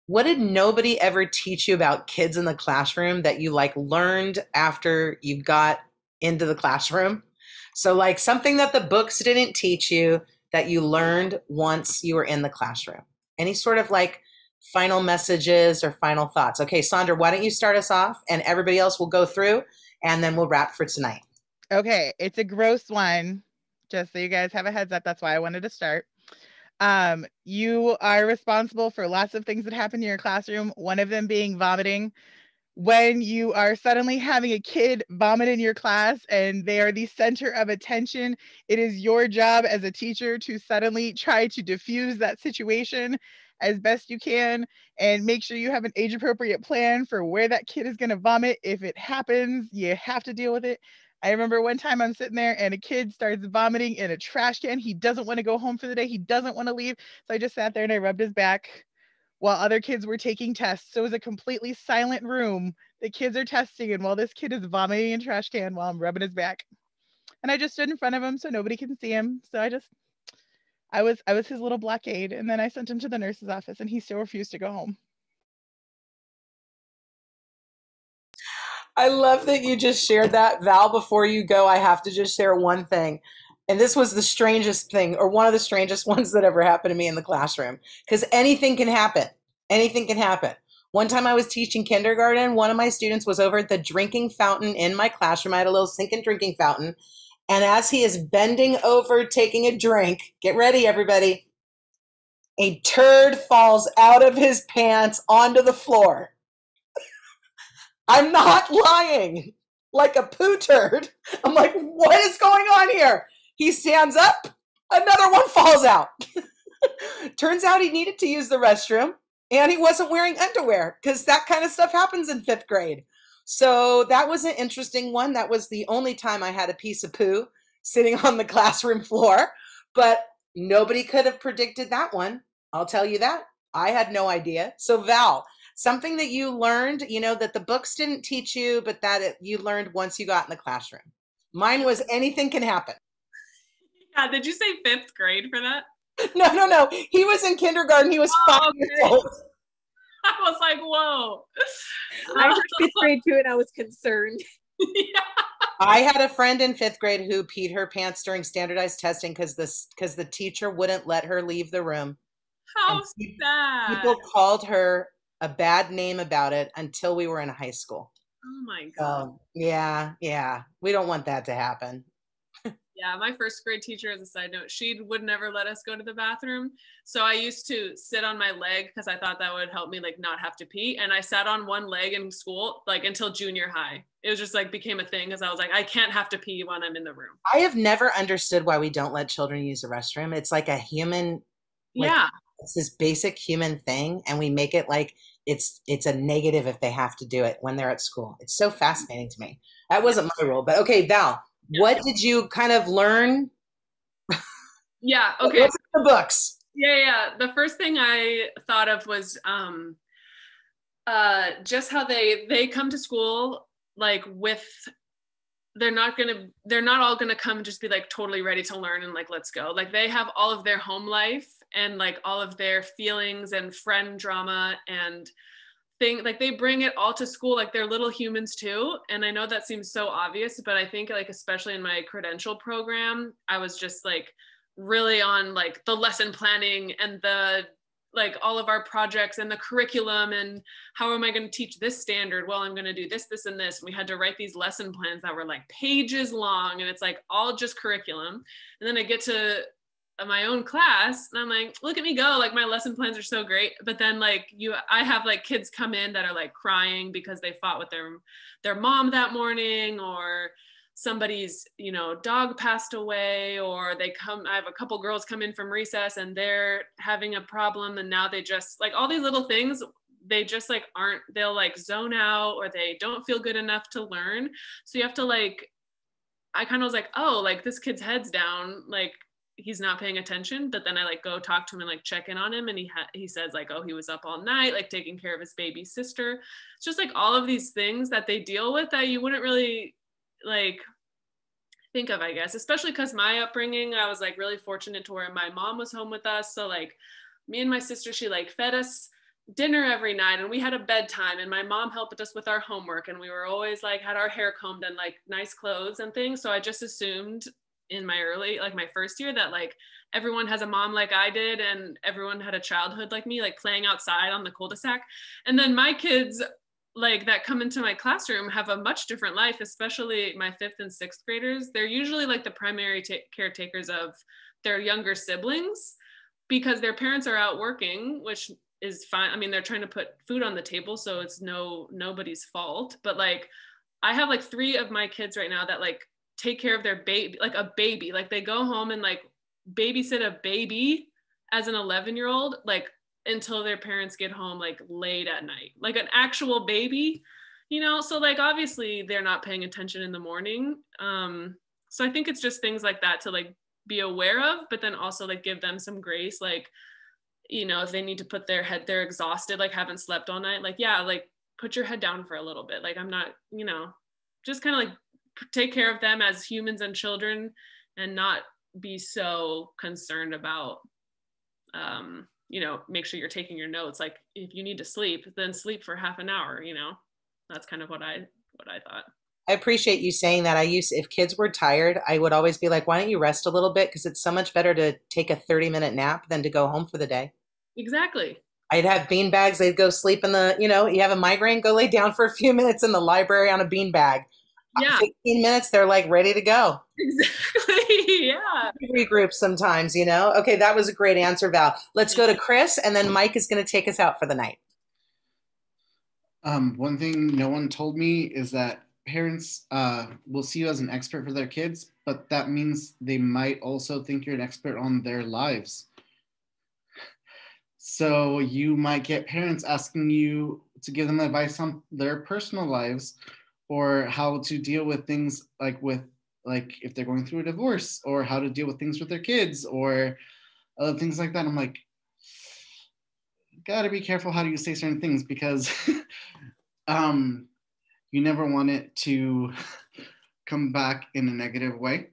what did nobody ever teach you about kids in the classroom that you learned after you got into the classroom? So something that the books didn't teach you that you learned once you were in the classroom. Any sort of final messages or final thoughts? Okay, Sondra, why don't you start us off, and everybody else will go through, and then we'll wrap for tonight. Okay, it's a gross one, just so you guys have a heads up. That's why I wanted to start. You are responsible for lots of things that happen in your classroom, one of them being vomiting. When you are suddenly having a kid vomit in your class and they are the center of attention, it is your job as a teacher to suddenly try to diffuse that situation as best you can, and make sure you have an age-appropriate plan for where that kid is going to vomit. If it happens, you have to deal with it. I remember one time I'm sitting there and a kid starts vomiting in a trash can. He doesn't want to go home for the day. He doesn't want to leave. So I just sat there and I rubbed his back while other kids were taking tests. So it was a completely silent room. The kids are testing, and while this kid is vomiting in a trash can while I'm rubbing his back. And I just stood in front of him so nobody can see him. So I was his little blockade. And then I sent him to the nurse's office, and he still refused to go home. I love that you just shared that. Val, before you go, I have to just share one thing. And this was the strangest thing, or one of the strangest ones that ever happened to me in the classroom, because anything can happen. Anything can happen. One time I was teaching kindergarten, one of my students was over at the drinking fountain in my classroom. I had a little sinking drinking fountain. And as he is bending over, taking a drink, get ready, everybody, a turd falls out of his pants onto the floor. I'm not lying. Like a poo turd. I'm like, what is going on here? He stands up, another one falls out. Turns out he needed to use the restroom, and he wasn't wearing underwear, because that kind of stuff happens in 5th grade. So that was an interesting one. That was the only time I had a piece of poo sitting on the classroom floor, but nobody could have predicted that one. I'll tell you that. I had no idea. So Val, something that you learned, that the books didn't teach you, but that you learned once you got in the classroom. Mine was anything can happen. Yeah, did you say 5th grade for that? No. He was in kindergarten. He was 5 years old. I was like, whoa. I heard 5th grade too, and I was concerned. Yeah. I had a friend in 5th grade who peed her pants during standardized testing because the teacher wouldn't let her leave the room. How sad. People called her a bad name about it until we were in high school. Oh my God. Yeah. We don't want that to happen. Yeah, my 1st grade teacher, as a side note, she would never let us go to the bathroom. So I used to sit on my leg because I thought that would help me not have to pee. And I sat on one leg in school until junior high. It was just became a thing because I was like, I can't have to pee when I'm in the room. I have never understood why we don't let children use the restroom. It's like a human, yeah. It's this basic human thing, and we make it it's a negative if they have to do it when they're at school. It's so fascinating to me. That wasn't my rule, but okay, Val. Yeah. What did you kind of learn? Yeah, okay. What's in the books? Yeah. The first thing I thought of was just how they come to school like with, they're not all gonna come and just be like totally ready to learn and like let's go. Like they have all of their home life and like all of their feelings and friend drama and like they bring it all to school. Like they're little humans too. And I know that seems so obvious, but I think like especially in my credential program, I was just like really on like the lesson planning and the like all of our projects and the curriculum and how am I going to teach this standard? Well, I'm going to do this, this, and this. And we had to write these lesson plans that were like pages long and it's like all just curriculum. And then I get to my own class and I'm like, look at me go. Like my lesson plans are so great. But then like I have like kids come in that are like crying because they fought with their mom that morning, or somebody's, you know, dog passed away, or I have a couple girls come in from recess and they're having a problem. And now they just like all these little things, they just like they'll like zone out or they don't feel good enough to learn. So you have to like, I kind of was like, oh, like this kid's head's down, like he's not paying attention. But then I like go talk to him and like check in on him. And he says like, oh, he was up all night, like taking care of his baby sister. It's just like all of these things that they deal with that you wouldn't really like think of, I guess, especially because my upbringing, I was like really fortunate to where my mom was home with us. So like me and my sister, she like fed us dinner every night and we had a bedtime and my mom helped us with our homework and we were always like had our hair combed and like nice clothes and things. So I just assumed in my my first year that like everyone has a mom like I did and everyone had a childhood like me, like playing outside on the cul-de-sac. And then my kids like that come into my classroom have a much different life, especially my 5th and 6th graders. They're usually like the primary caretakers of their younger siblings because their parents are out working, which is fine. I mean, they're trying to put food on the table, so it's nobody's fault. But like, I have like 3 of my kids right now that like take care of their baby, like a baby. Like they go home and like babysit a baby as an 11-year-old, like until their parents get home like late at night, like an actual baby, you know? So like, obviously they're not paying attention in the morning. So I think it's just things like that to like be aware of, but then also like give them some grace. Like, you know, if they need to put they're exhausted, like haven't slept all night, like, yeah, like put your head down for a little bit. Like I'm not, you know, just kind of like take care of them as humans and children and not be so concerned about, you know, make sure you're taking your notes. Like if you need to sleep, then sleep for half an hour, you know. That's kind of what I thought. I appreciate you saying that. If kids were tired, I would always be like, why don't you rest a little bit? Because it's so much better to take a 30-minute nap than to go home for the day. Exactly. I'd have bean bags. They'd go sleep in you have a migraine, go lay down for a few minutes in the library on a bean bag. Yeah. 15 minutes, they're like ready to go. Exactly. Yeah. Regroup sometimes, you know? Okay, that was a great answer, Val. Let's go to Chris, and then Mike is going to take us out for the night. One thing no one told me is that parents will see you as an expert for their kids, but that means they might also think you're an expert on their lives. So you might get parents asking you to give them advice on their personal lives or how to deal with things like if they're going through a divorce, or how to deal with things with their kids, or other things like that. I'm like, gotta be careful how do you say certain things, because you never want it to come back in a negative way.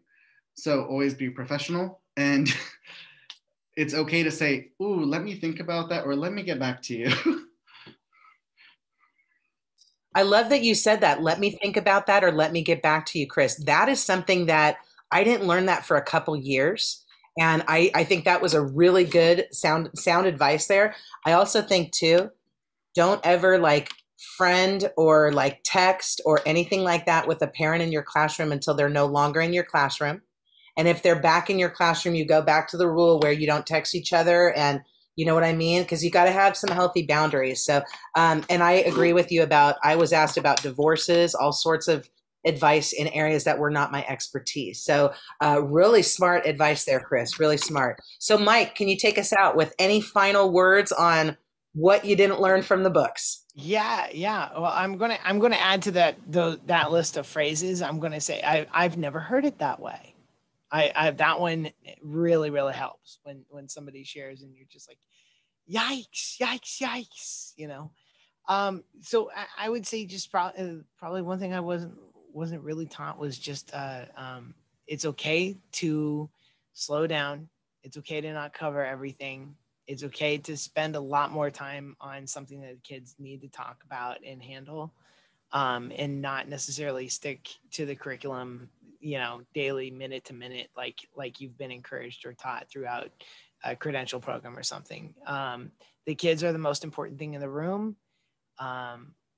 So always be professional, and it's okay to say, ooh, let me think about that, or let me get back to you. I love that you said that. Let me think about that, or let me get back to you, Chris. That is something that I didn't learn that for a couple years. And I think that was a really good sound advice there. I also think too, don't ever like friend or like text or anything like that with a parent in your classroom until they're no longer in your classroom. And if they're back in your classroom, you go back to the rule where you don't text each other, and you know what I mean? Because you got to have some healthy boundaries. So, and I agree with you I was asked about divorces, all sorts of advice in areas that were not my expertise. So really smart advice there, Chris, really smart. So Mike, can you take us out with any final words on what you didn't learn from the books? Yeah. Well, I'm gonna add to that list of phrases. I'm gonna say I've never heard it that way. That one really, really helps when somebody shares and you're just like, yikes, you know. So I would say just probably one thing I wasn't really taught was just it's okay to slow down. It's okay to not cover everything. It's okay to spend a lot more time on something that kids need to talk about and handle, and not necessarily stick to the curriculum, daily, minute to minute, like you've been encouraged or taught throughout a credential program or something. The kids are the most important thing in the room.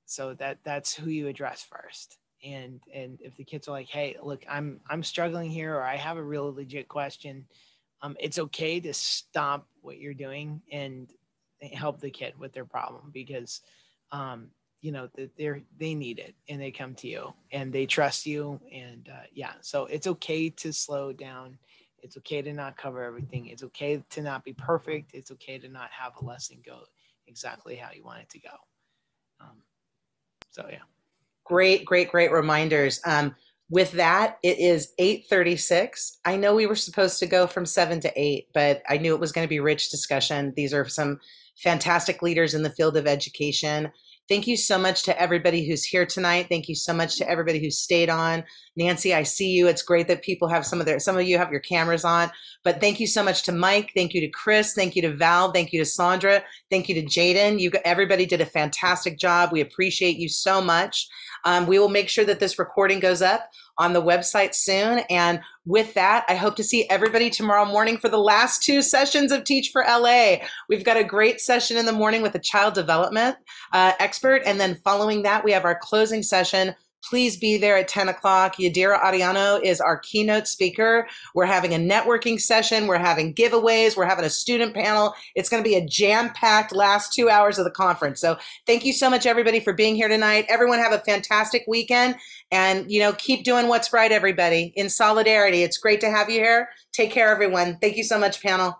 So that's who you address first. And if the kids are like, hey, look, I'm struggling here, or I have a real legit question, it's okay to stop what you're doing and help the kid with their problem, because they need it and they come to you and they trust you. And so it's okay to slow down. It's okay to not cover everything. It's okay to not be perfect. It's okay to not have a lesson go exactly how you want it to go. So yeah. Great reminders. With that, it is 8:36. I know we were supposed to go from 7 to 8, but I knew it was going to be rich discussion. These are some fantastic leaders in the field of education. Thank you so much to everybody who's here tonight. Thank you so much to everybody who stayed on. Nancy, I see you. It's great that people have some of you have your cameras on, but thank you so much to Mike. Thank you to Chris. Thank you to Val. Thank you to Sondra. Thank you to Jadin. Everybody did a fantastic job. We appreciate you so much. We will make sure that this recording goes up on the website soon. And with that, I hope to see everybody tomorrow morning for the last 2 sessions of Teach for LA. We've got a great session in the morning with a child development expert. And then following that, we have our closing session. Please be there at 10 o'clock. Yadira Ariano is our keynote speaker. We're having a networking session. We're having giveaways. We're having a student panel. It's going to be a jam-packed last 2 hours of the conference. So thank you so much, everybody, for being here tonight. Everyone have a fantastic weekend. And, keep doing what's right, everybody, in solidarity. It's great to have you here. Take care, everyone. Thank you so much, panel.